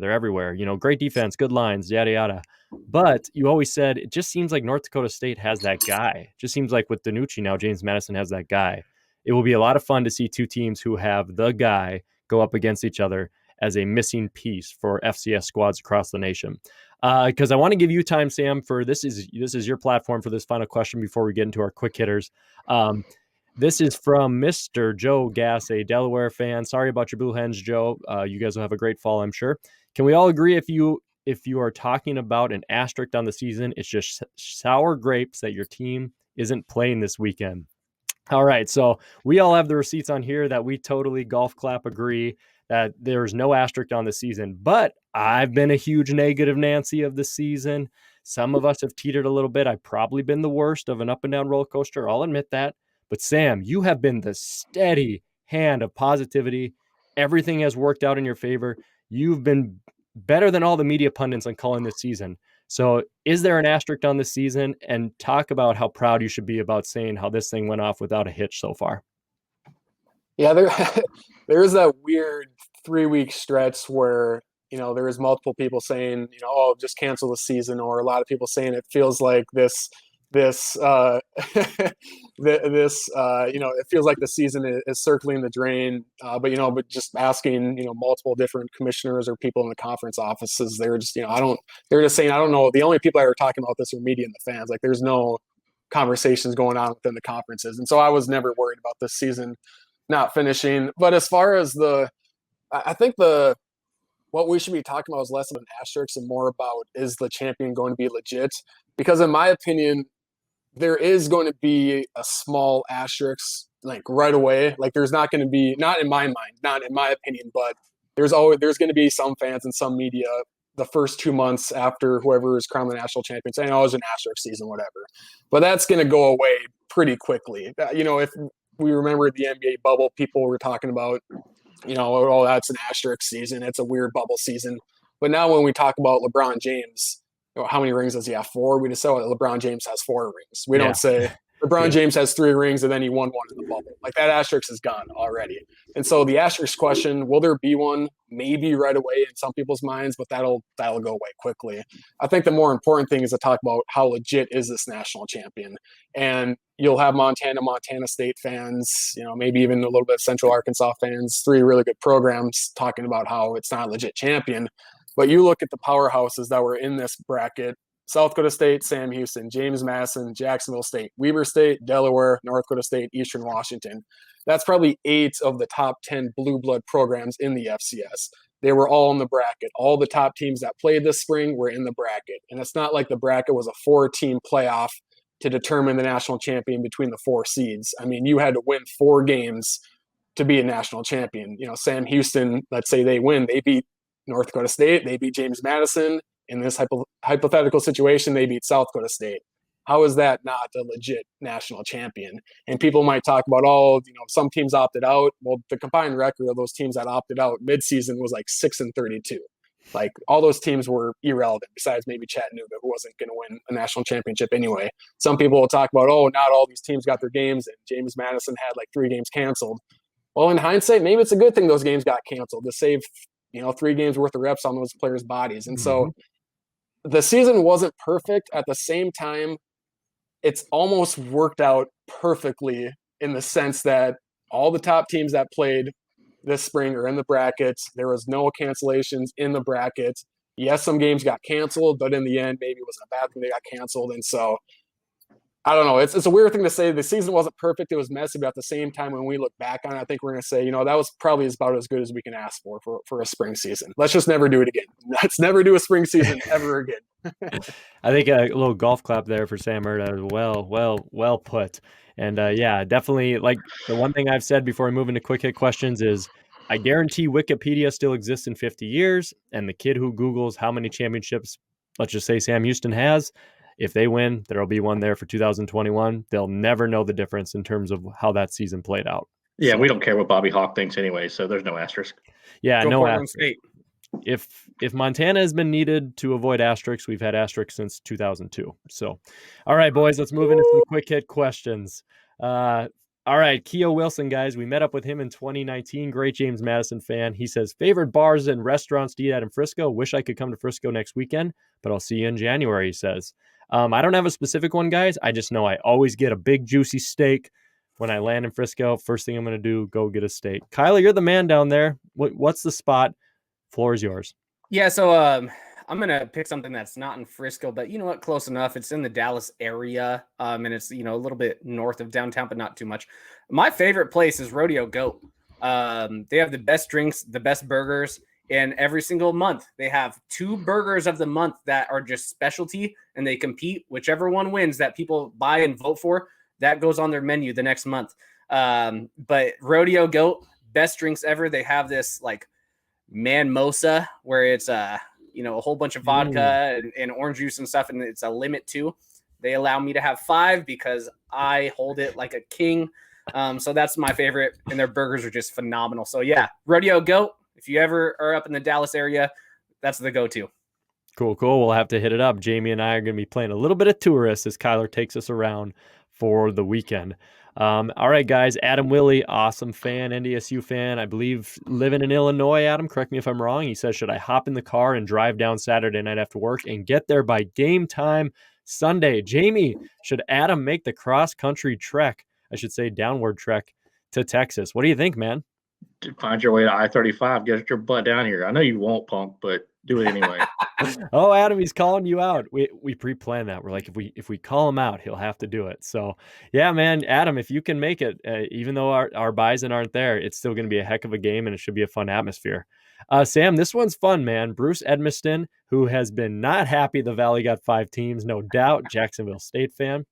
Great defense, good lines, yada, yada. But you always said it just seems like North Dakota State has that guy. Just seems like with Danucci now, James Madison has that guy. It will be a lot of fun to see two teams who have the guy go up against each other as a missing piece for FCS squads across the nation. Because I want to give you time, Sam, for this is your platform for this final question before we get into our quick hitters. This is from Mr. Joe Gass, a Delaware fan. Sorry about your Blue Hens, Joe. You guys will have a great fall, I'm sure. Can we all agree if you are talking about an asterisk on the season, it's just sour grapes that your team isn't playing this weekend? All right, so we all have the receipts on here that we totally golf clap agree that there's no asterisk on the season, but I've been a huge negative Nancy of the season. Some of us have teetered a little bit. I've probably been the worst of an up and down roller coaster. I'll admit that. But Sam, you have been the steady hand of positivity. Everything has worked out in your favor. You've been better than all the media pundits on calling this season. So is there an asterisk on this season? And talk about how proud you should be about saying how this thing went off without a hitch so far. Yeah, there's that weird 3-week stretch where, there was multiple people saying, oh, just cancel the season, or a lot of people saying it feels like this it feels like the season is circling the drain. But just asking, multiple different commissioners or people in the conference offices, they're just, they're just saying, I don't know. The only people that are talking about this are media and the fans. Like, there's no conversations going on within the conferences. And so I was never worried about this season not finishing. But as far as I think what we should be talking about is less of an asterisk and more about, is the champion going to be legit? Because in my opinion, there is going to be a small asterisk, like, right away. Like, there's not going to be, not in my mind, not in my opinion, but there's going to be some fans and some media the first 2 months after whoever is crowned the national champion saying, oh, it was an asterisk season, whatever. But that's going to go away pretty quickly. If we remember the NBA bubble, people were talking about, oh, that's an asterisk season. It's a weird bubble season. But now when we talk about LeBron James, how many rings does he have? 4? We just say, LeBron James has 4 rings. We don't say LeBron James has 3 rings and then he won 1 in the bubble. Like, that asterisk is gone already. And so the asterisk question, will there be one? Maybe right away in some people's minds, but that'll go away quickly. I think the more important thing is to talk about how legit is this national champion. And you'll have Montana State fans, maybe even a little bit of Central Arkansas fans, 3 really good programs talking about how it's not a legit champion. But you look at the powerhouses that were in this bracket: South Dakota State, Sam Houston, James Madison, Jacksonville State, Weber State, Delaware, North Dakota State, Eastern Washington. That's probably 8 of the top 10 blue blood programs in the FCS. They were all in the bracket. All the top teams that played this spring were in the bracket. And it's not like the bracket was a 4-team playoff to determine the national champion between the 4 seeds. I mean, you had to win 4 games to be a national champion. Sam Houston, let's say they win, they beat North Dakota State, they beat James Madison. In this hypothetical situation, they beat South Dakota State. How is that not a legit national champion? And people might talk about, some teams opted out. Well, the combined record of those teams that opted out midseason was like 6-32. Like, all those teams were irrelevant, besides maybe Chattanooga, who wasn't going to win a national championship anyway. Some people will talk about, not all these teams got their games, and James Madison had like 3 games canceled. Well, in hindsight, maybe it's a good thing those games got canceled to save 3 games worth of reps on those players' bodies. And so the season wasn't perfect. At the same time, it's almost worked out perfectly in the sense that all the top teams that played this spring are in the brackets. There was no cancellations in the brackets. Yes, some games got canceled, but in the end, maybe it wasn't a bad thing they got canceled. And so, I don't know. It's a weird thing to say. The season wasn't perfect. It was messy, but at the same time, when we look back on it, I think we're going to say, that was probably about as good as we can ask for a spring season. Let's just never do it again. Let's never do a spring season ever again. I think a little golf clap there for Sam Erda. Well put. And definitely, like, the one thing I've said before I move into quick hit questions is, I guarantee Wikipedia still exists in 50 years. And the kid who Googles how many championships, let's just say Sam Houston has, if they win, there'll be one there for 2021. They'll never know the difference in terms of how that season played out. Yeah, so we don't care what Bobby Hawk thinks anyway, so there's no asterisk. Yeah, no asterisk. State. If Montana has been needed to avoid asterisks, we've had asterisks since 2002. So, all right, boys, let's move into some quick hit questions. All right, Keo Wilson, guys, we met up with him in 2019. Great James Madison fan. He says, favorite bars and restaurants to eat at in Frisco. Wish I could come to Frisco next weekend, but I'll see you in January, he says. I don't have a specific one, guys. I just know I always get a big, juicy steak when I land in Frisco. First thing I'm going to do, go get a steak. Kyler, you're the man down there. What's the spot? Floor is yours. Yeah, so I'm going to pick something that's not in Frisco, but you know what? Close enough. It's in the Dallas area, and it's, a little bit north of downtown, but not too much. My favorite place is Rodeo Goat. They have the best drinks, the best burgers, and every single month they have 2 burgers of the month that are just specialty, and they compete. Whichever one wins that people buy and vote for, that goes on their menu the next month. But Rodeo Goat, best drinks ever. They have this like Manmosa, where it's a whole bunch of vodka and orange juice and stuff, and it's a limit too. They allow me to have 5 because I hold it like a king. So that's my favorite, and their burgers are just phenomenal. So yeah, Rodeo Goat. If you ever are up in the Dallas area, that's the go-to. Cool. We'll have to hit it up. Jamie and I are going to be playing a little bit of tourist as Kyler takes us around for the weekend. All right, guys. Adam Willie, awesome fan, NDSU fan. I believe living in Illinois, Adam, correct me if I'm wrong. He says, should I hop in the car and drive down Saturday night after work and get there by game time Sunday? Jamie, should Adam make the cross-country trek, I should say downward trek, to Texas? What do you think, man? Find your way to I-35. Get your butt down here. I know you won't, punk, but do it anyway. Oh, Adam, he's calling you out. We pre-planned that. We're like, if we call him out, he'll have to do it. So, yeah, man, Adam, if you can make it, even though our Bison aren't there, it's still going to be a heck of a game, and it should be a fun atmosphere. Sam, this one's fun, man. Bruce Edmiston, who has been not happy the Valley got 5 teams, no doubt. Jacksonville State fan.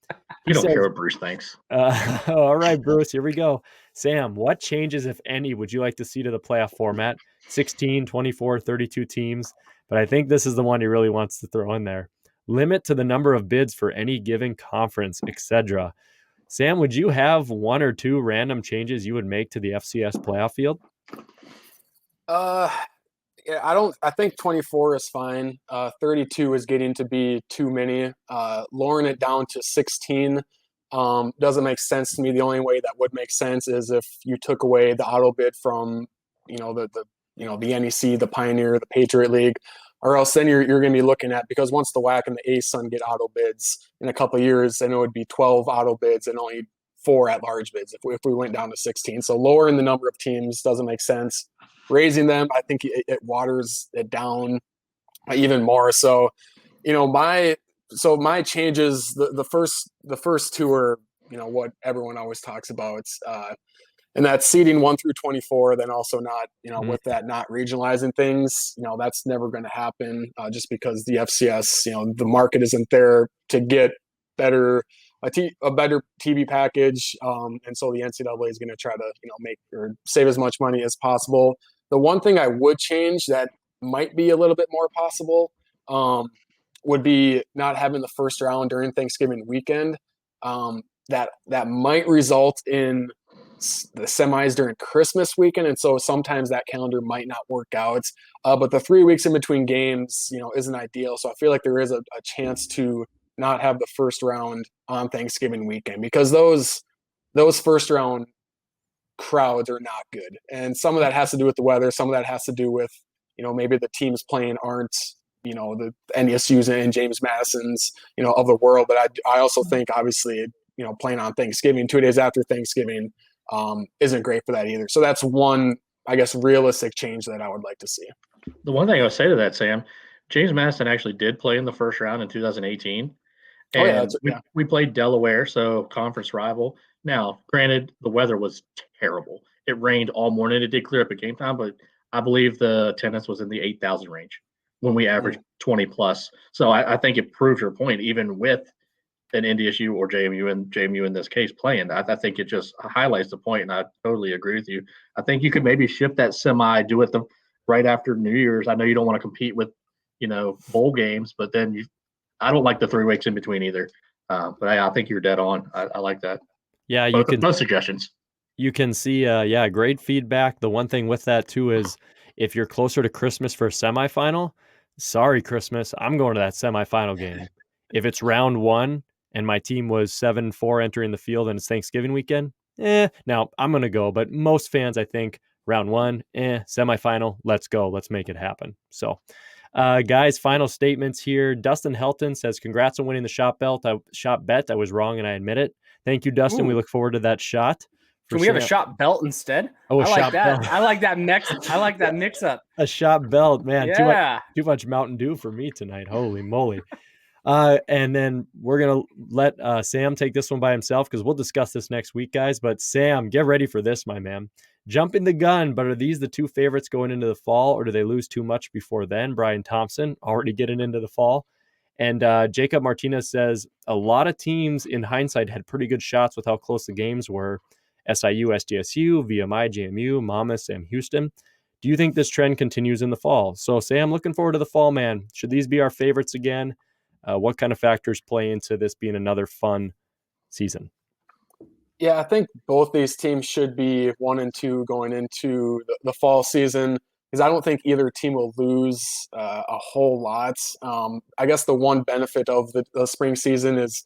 You don't care what Bruce thinks. All right, Bruce, here we go. Sam, what changes, if any, would you like to see to the playoff format? 16, 24, 32 teams. But I think this is the one he really wants to throw in there. Limit to the number of bids for any given conference, etc. Sam, would you have 1 or 2 random changes you would make to the FCS playoff field? Yeah, I think 24 is fine. 32 is getting to be too many. Lowering it down to 16 doesn't make sense to me. The only way that would make sense is if you took away the auto bid from, the NEC, the Pioneer, the Patriot League, or else then you're going to be looking at, because once the WAC and the ASUN get auto bids in a couple of years, then it would be 12 auto bids and only 4 at-large bids if we went down to 16. So lowering the number of teams doesn't make sense. Raising them, I think it waters it down even more. So, my changes, the first 2 are, what everyone always talks about. And that's seeding 1 through 24, then also not, with that, not regionalizing things, that's never going to happen just because the FCS, the market isn't there to get a better TV package. And so the NCAA is going to try to, make or save as much money as possible. The one thing I would change that might be a little bit more possible would be not having the first round during Thanksgiving weekend. That might result in the semis during Christmas weekend, and so sometimes that calendar might not work out. But the 3 weeks in between games, isn't ideal. So I feel like there is a chance to not have the first round on Thanksgiving weekend, because those first round crowds are not good. And some of that has to do with the weather. Some of that has to do with, maybe the teams playing aren't, the NESUs and James Madisons, of the world. But I also think, obviously, playing on Thanksgiving, 2 days after Thanksgiving, isn't great for that either. So that's one, I guess, realistic change that I would like to see. The one thing I would say to that, Sam, James Madison actually did play in the first round in 2018. And we played Delaware, so conference rival. Now, granted, the weather was terrible. It rained all morning. It did clear up at game time, but I believe the attendance was in the 8,000 range when we averaged 20 plus. So I think it proves your point, even with an NDSU or JMU in this case playing. I think it just highlights the point, and I totally agree with you. I think you could maybe shift that semi, do it right after New Year's. I know you don't want to compete with, bowl games, but then I don't like the 3 weeks in between either. But I think you're dead on. I like that. Yeah, both suggestions. You can see, great feedback. The one thing with that too is if you're closer to Christmas for a semifinal, sorry, Christmas, I'm going to that semifinal game. If it's round 1 and my team was 7-4 entering the field and it's Thanksgiving weekend, now I'm going to go. But most fans, I think, round 1, semifinal, let's go. Let's make it happen. So, guys, final statements here. Dustin Helton says, congrats on winning the shot bet. I was wrong and I admit it. Thank you, Dustin. Ooh. We look forward to that shot. Can we have a shot belt instead? Oh, I like that. Belt. I like that mix up. A shot belt, man. Yeah. Too much Mountain Dew for me tonight. Holy moly. And then we're going to let Sam take this one by himself because we'll discuss this next week, guys. But Sam, get ready for this, my man. Jumping the gun, but are these the 2 favorites going into the fall, or do they lose too much before then? Brian Thompson already getting into the fall. And Jacob Martinez says, a lot of teams in hindsight had pretty good shots with how close the games were. SIU, SDSU, VMI, JMU, Monmouth, Sam Houston. Do you think this trend continues in the fall? So, Sam, looking forward to the fall, man. Should these be our favorites again? What kind of factors play into this being another fun season? Yeah, I think both these teams should be 1-2 going into the fall season, because I don't think either team will lose a whole lot. I guess the one benefit of the spring season is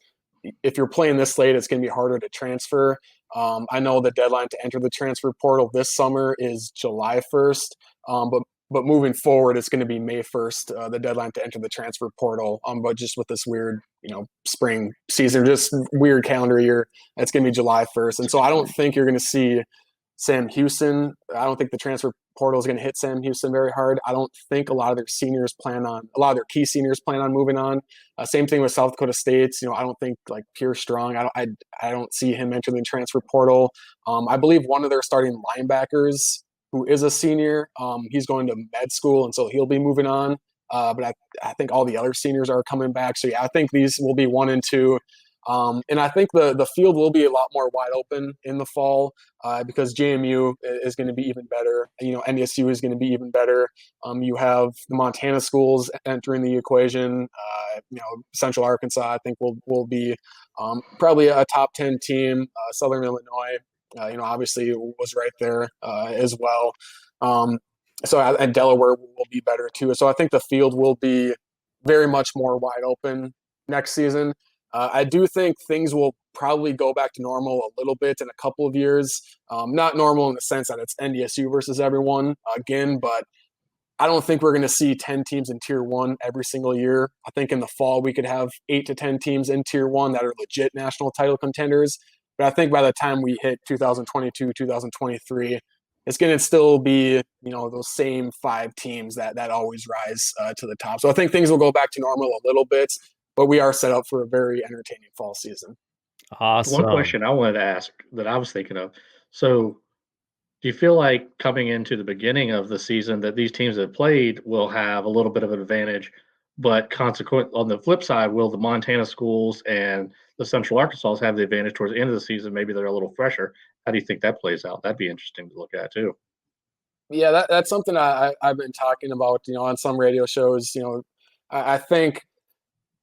if you're playing this late, it's going to be harder to transfer. I know the deadline to enter the transfer portal this summer is July 1st, but moving forward, it's going to be May 1st, the deadline to enter the transfer portal. But just with this weird, spring season, just weird calendar year, it's going to be July 1st. And so I don't think you're going to see Sam Houston. I don't think the transfer portal is going to hit Sam Houston very hard. I don't think a lot of their key seniors plan on moving on. Same thing with South Dakota State. I don't think like Pierre Strong. I don't see him entering the transfer portal. I believe one of their starting linebackers, who is a senior, he's going to med school, and so he'll be moving on. But I think all the other seniors are coming back. So yeah, I think these will be 1-2. And I think the field will be a lot more wide open in the fall because JMU is going to be even better. NDSU is going to be even better. You have the Montana schools entering the equation. Central Arkansas, I think, will be probably a top 10 team. Southern Illinois, obviously was right there as well. And Delaware will be better too. So I think the field will be very much more wide open next season. I do think things will probably go back to normal a little bit in a couple of years. Not normal in the sense that it's NDSU versus everyone again, but I don't think we're going to see 10 teams in Tier 1 every single year. I think in the fall we could have 8 to 10 teams in Tier 1 that are legit national title contenders. But I think by the time we hit 2022, 2023, it's going to still be, those same 5 teams that always rise to the top. So I think things will go back to normal a little bit, but we are set up for a very entertaining fall season. Awesome. One question I wanted to ask that I was thinking of. So do you feel like coming into the beginning of the season that these teams that played will have a little bit of an advantage, but on the flip side, will the Montana schools and the Central Arkansas have the advantage towards the end of the season? Maybe they're a little fresher. How do you think that plays out? That'd be interesting to look at too. Yeah, that's something I've been talking about, on some radio shows. I think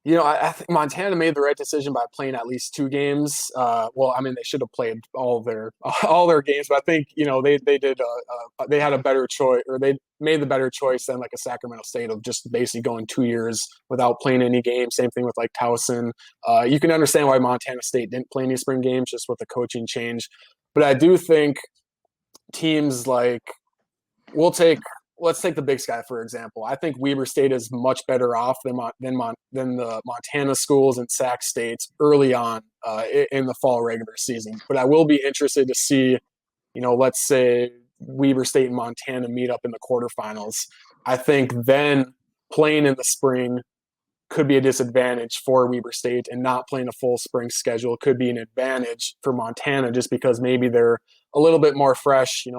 I think Montana made the right decision by playing at least 2 games. They should have played all their games, but I think they had a better choice, or they made the better choice than like a Sacramento State of just basically going 2 years without playing any games. Same thing with like Towson. You can understand why Montana State didn't play any spring games just with the coaching change, but I do think teams like let's take the Big Sky, for example. I think Weber State is much better off than the Montana schools and Sac States early on in the fall regular season. But I will be interested to see, let's say Weber State and Montana meet up in the quarterfinals. I think then playing in the spring could be a disadvantage for Weber State, and not playing a full spring schedule could be an advantage for Montana, just because maybe they're a little bit more fresh, their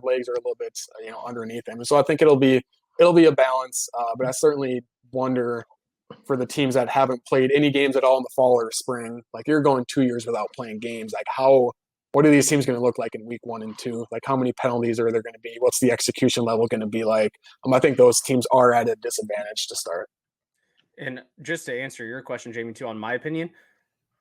legs are a little bit, underneath them. So I think it'll be a balance, but I certainly wonder for the teams that haven't played any games at all in the fall or spring, like you're going 2 years without playing games. Like what are these teams going to look like in week 1 and 2? Like how many penalties are there going to be? What's the execution level going to be like? I think those teams are at a disadvantage to start. And just to answer your question, Jamie, too, on my opinion,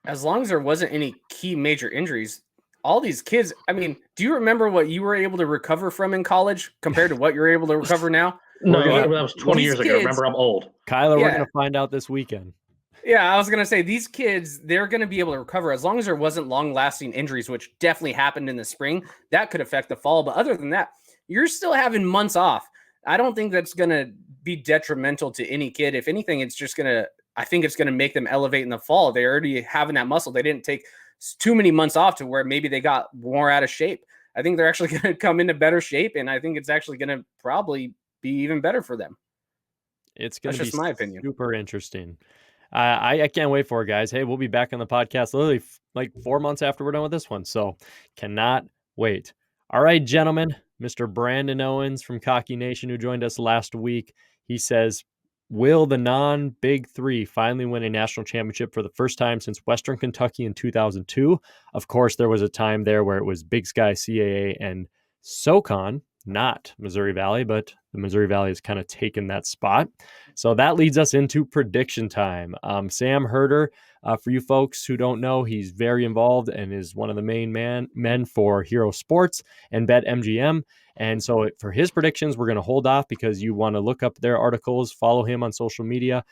as long as there wasn't any key major injuries, all these kids, do you remember what you were able to recover from in college compared to what you're able to recover now? No, that was 20 years ago. Remember, I'm old. Kyler, we're going to find out this weekend. Yeah, I was going to say, these kids, they're going to be able to recover as long as there wasn't long-lasting injuries, which definitely happened in the spring. That could affect the fall. But other than that, you're still having months off. I don't think that's going to be detrimental to any kid. If anything, it's just I think it's going to make them elevate in the fall. They already having that muscle. They didn't take too many months off to where maybe they got more out of shape. I think they're actually going to come into better shape, and I think it's actually going to probably be even better for them. It's going to be my opinion. Super interesting. I can't wait for it, guys. Hey, we'll be back on the podcast literally like 4 months after we're done with this one, so cannot wait. All right, gentlemen, Mr. Brandon Owens from Cocky Nation, who joined us last week, he says, will the non-Big Three finally win a national championship for the first time since Western Kentucky in 2002? Of course, there was a time there where it was Big Sky, CAA, and SoCon not Missouri Valley, but the Missouri Valley has kind of taken that spot. So that leads us into prediction time. Sam Herder, for you folks who don't know, he's very involved and is one of the main men for Hero Sports and BetMGM. And so for his predictions, we're going to hold off because you want to look up their articles, follow him on social media.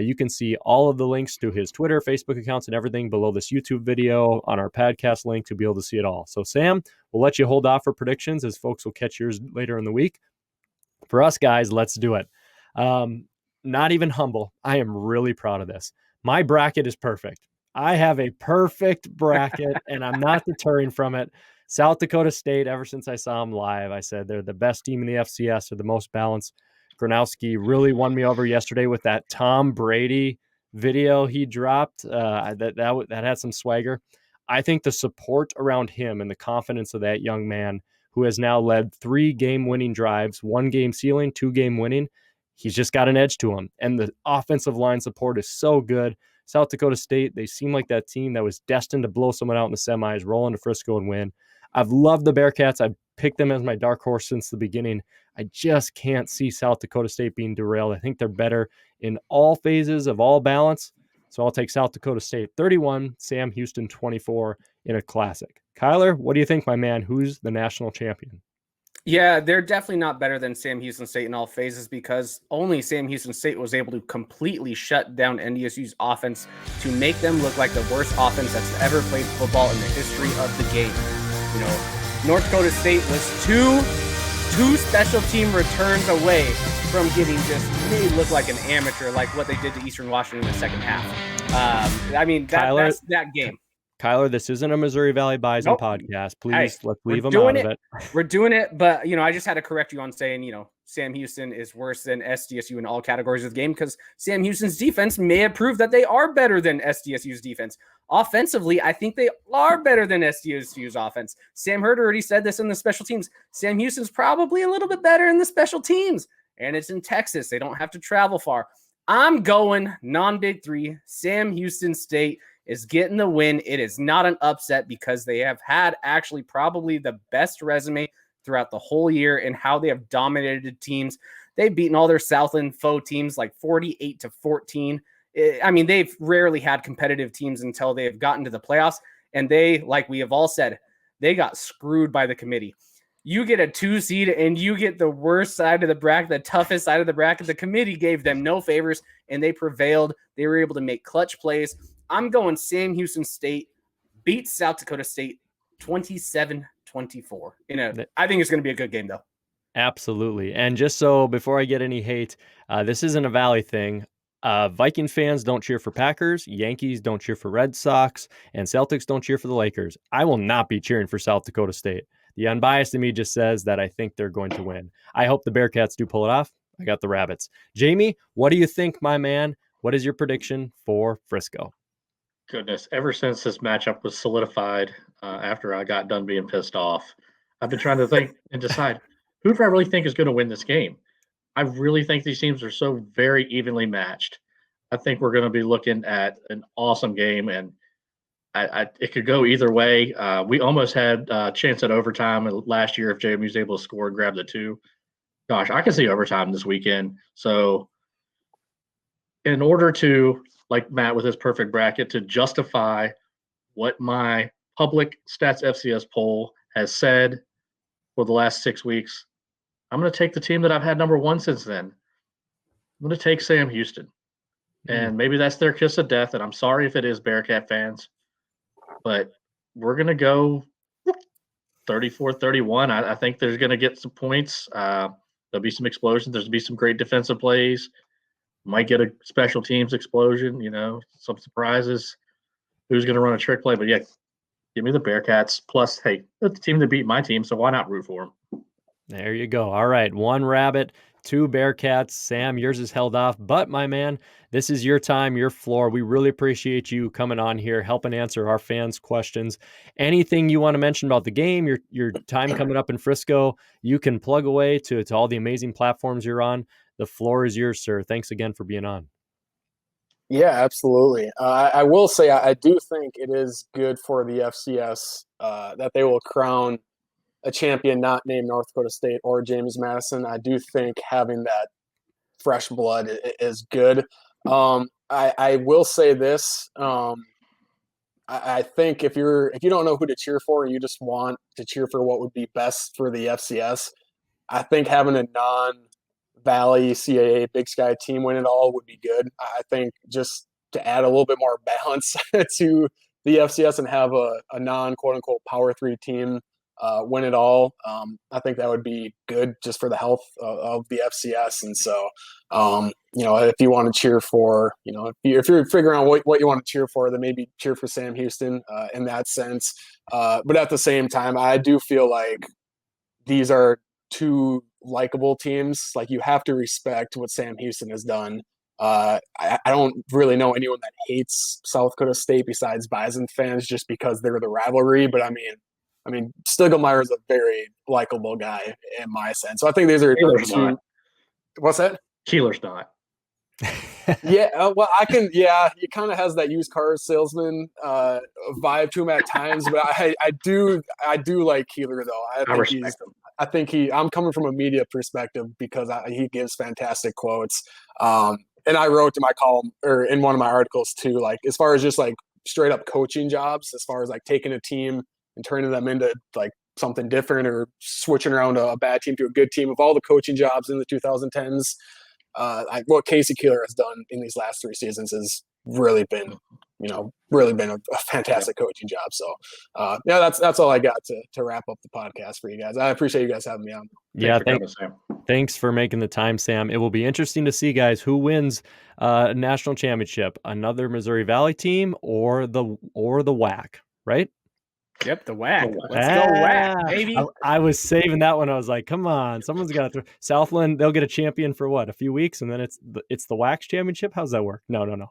You can see all of the links to his Twitter, Facebook accounts, and everything below this YouTube video on our podcast link to be able to see it all. So, Sam, we'll let you hold off for predictions as folks will catch yours later in the week. For us guys, let's do it. Not even humble. I am really proud of this. My bracket is perfect. I have a perfect bracket, and I'm not deterring from it. South Dakota State, ever since I saw them live, I said they're the best team in the FCS. They're the most balanced. Gronowski really won me over yesterday with that Tom Brady video he dropped. That had some swagger. I think the support around him and the confidence of that young man, who has now led 3 game-winning drives, 1 game sealing, 2 game winning, he's just got an edge to him. And the offensive line support is so good. South Dakota State, they seem like that team that was destined to blow someone out in the semis, roll into Frisco and win. I've loved the Bearcats. I've picked them as my dark horse since the beginning. I just can't see South Dakota State being derailed. I think they're better in all phases of all balance. So I'll take South Dakota State 31, Sam Houston 24 in a classic. Kyler, what do you think, my man? Who's the national champion? Yeah, they're definitely not better than Sam Houston State in all phases because only Sam Houston State was able to completely shut down NDSU's offense to make them look like the worst offense that's ever played football in the history of the game. You know, North Dakota State was two special team returns away from getting just made look like an amateur, like what they did to Eastern Washington in the second half. That's that game. Kyler, this isn't a Missouri Valley Bison podcast. Please, let's leave them out of it. We're doing it, but, I just had to correct you on saying, Sam Houston is worse than SDSU in all categories of the game because Sam Houston's defense may have proved that they are better than SDSU's defense. Offensively, I think they are better than SDSU's offense. Sam Herder already said this in the special teams. Sam Houston's probably a little bit better in the special teams, and it's in Texas. They don't have to travel far. I'm going non-Big 3. Sam Houston State is getting the win. It is not an upset because they have had actually probably the best resume throughout the whole year in how they have dominated teams. They've beaten all their Southland foe teams like 48-14. They've rarely had competitive teams until they have gotten to the playoffs. And they, like we have all said, they got screwed by the committee. You get a 2 seed and you get the worst side of the bracket, the toughest side of the bracket. The committee gave them no favors and they prevailed. They were able to make clutch plays. I'm going Sam Houston State beats South Dakota State 27-24. I think it's going to be a good game, though. Absolutely. And just so before I get any hate, this isn't a Valley thing. Viking fans don't cheer for Packers, Yankees don't cheer for Red Sox, and Celtics don't cheer for the Lakers. I will not be cheering for South Dakota State. The unbiased in me just says that I think they're going to win. I hope the Bearcats do pull it off. I got the Rabbits. Jamie, what do you think, my man? What is your prediction for Frisco? Goodness, ever since this matchup was solidified after I got done being pissed off, I've been trying to think and decide who do I really think is going to win this game. I really think these teams are so very evenly matched. I think we're going to be looking at an awesome game, and it could go either way. We almost had a chance at overtime last year if JMU was able to score and grab the 2. Gosh, I can see overtime this weekend. So in order to, like Matt with his perfect bracket, to justify what my public Stats FCS poll has said for the last 6 weeks, I'm going to take the team that I've had number 1 since then. I'm going to take Sam Houston. And maybe that's their kiss of death, and I'm sorry if it is, Bearcat fans, but we're going to go 34-31. I think there's going to get some points. There'll be some explosions. There's going to be some great defensive plays. Might get a special teams explosion, some surprises. Who's going to run a trick play? But, yeah, give me the Bearcats. Plus, hey, that's the team that beat my team, so why not root for them? There you go. All right, 1 Rabbit, 2 Bearcats. Sam, yours is held off. But, my man, this is your time, your floor. We really appreciate you coming on here, helping answer our fans' questions. Anything you want to mention about the game, your time coming up in Frisco, you can plug away to all the amazing platforms you're on. The floor is yours, sir. Thanks again for being on. Yeah, absolutely. I will say I do think it is good for the FCS that they will crown a champion not named North Dakota State or James Madison, I do think having that fresh blood is good. I will say this. I think if you don't know who to cheer for and you just want to cheer for what would be best for the FCS, I think having a non-Valley CAA Big Sky team win it all would be good. I think just to add a little bit more balance to the FCS and have a non-quote-unquote Power 3 team win it all, I think that would be good just for the health of the FCS. And so, if you want to cheer for, if you're figuring out what you want to cheer for, then maybe cheer for Sam Houston in that sense. But at the same time, I do feel like these are two likable teams. Like, you have to respect what Sam Houston has done. I don't really know anyone that hates South Dakota State besides Bison fans just because they're the rivalry. But I mean, Stiglmeyer is a very likable guy in my sense. So I think these are Keeler's two. not. What's that? Keeler's not. Yeah, well, he kind of has that used car salesman vibe to him at times, but I do like Keeler though. I respect him. I think I'm coming from a media perspective because he gives fantastic quotes. And I wrote to my column or in one of my articles too, like as far as just like straight up coaching jobs, as far as like taking a team and turning them into like something different or switching around a bad team to a good team. Of all the coaching jobs in the 2010s, what Casey Keeler has done in these last 3 seasons has really been a fantastic coaching job. So, that's all I got to wrap up the podcast for you guys. I appreciate you guys having me on. Thanks for making the time, Sam. It will be interesting to see, guys, who wins a national championship, another Missouri Valley team or the WAC, right? Yep, the WAC. Let's go WAC, baby. I was saving that one. I was like, come on, someone's got to. Southland, they'll get a champion for what, a few weeks, and then it's the WAC championship. How's that work? No.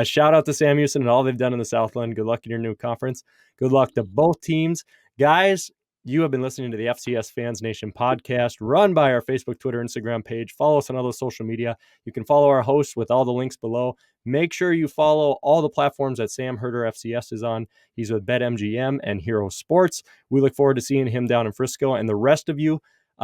Shout out to Sam Houston and all they've done in the Southland. Good luck in your new conference. Good luck to both teams, guys. You have been listening to the FCS Fans Nation podcast, run by our Facebook, Twitter, Instagram page. Follow us on all those social media. You can follow our hosts with all the links below. Make sure you follow all the platforms that Sam Herder FCS is on. He's with BetMGM and Hero Sports. We look forward to seeing him down in Frisco. And the rest of you,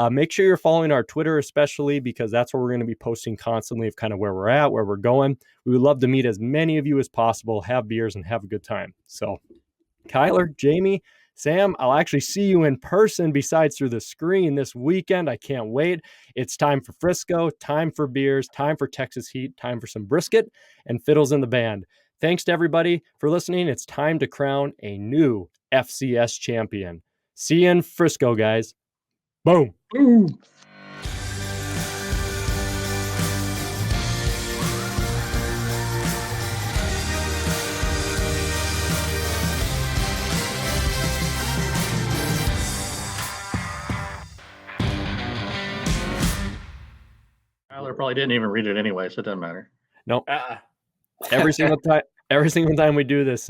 make sure you're following our Twitter, especially because that's where we're going to be posting constantly of kind of where we're at, where we're going. We would love to meet as many of you as possible, have beers, and have a good time. So, Kyler, Jamie, Sam, I'll actually see you in person besides through the screen this weekend. I can't wait. It's time for Frisco, time for beers, time for Texas heat, time for some brisket and fiddles in the band. Thanks to everybody for listening. It's time to crown a new FCS champion. See you in Frisco, guys. Boom. Boom. Tyler probably didn't even read it anyway, so it doesn't matter. Nope. Every single time we do this,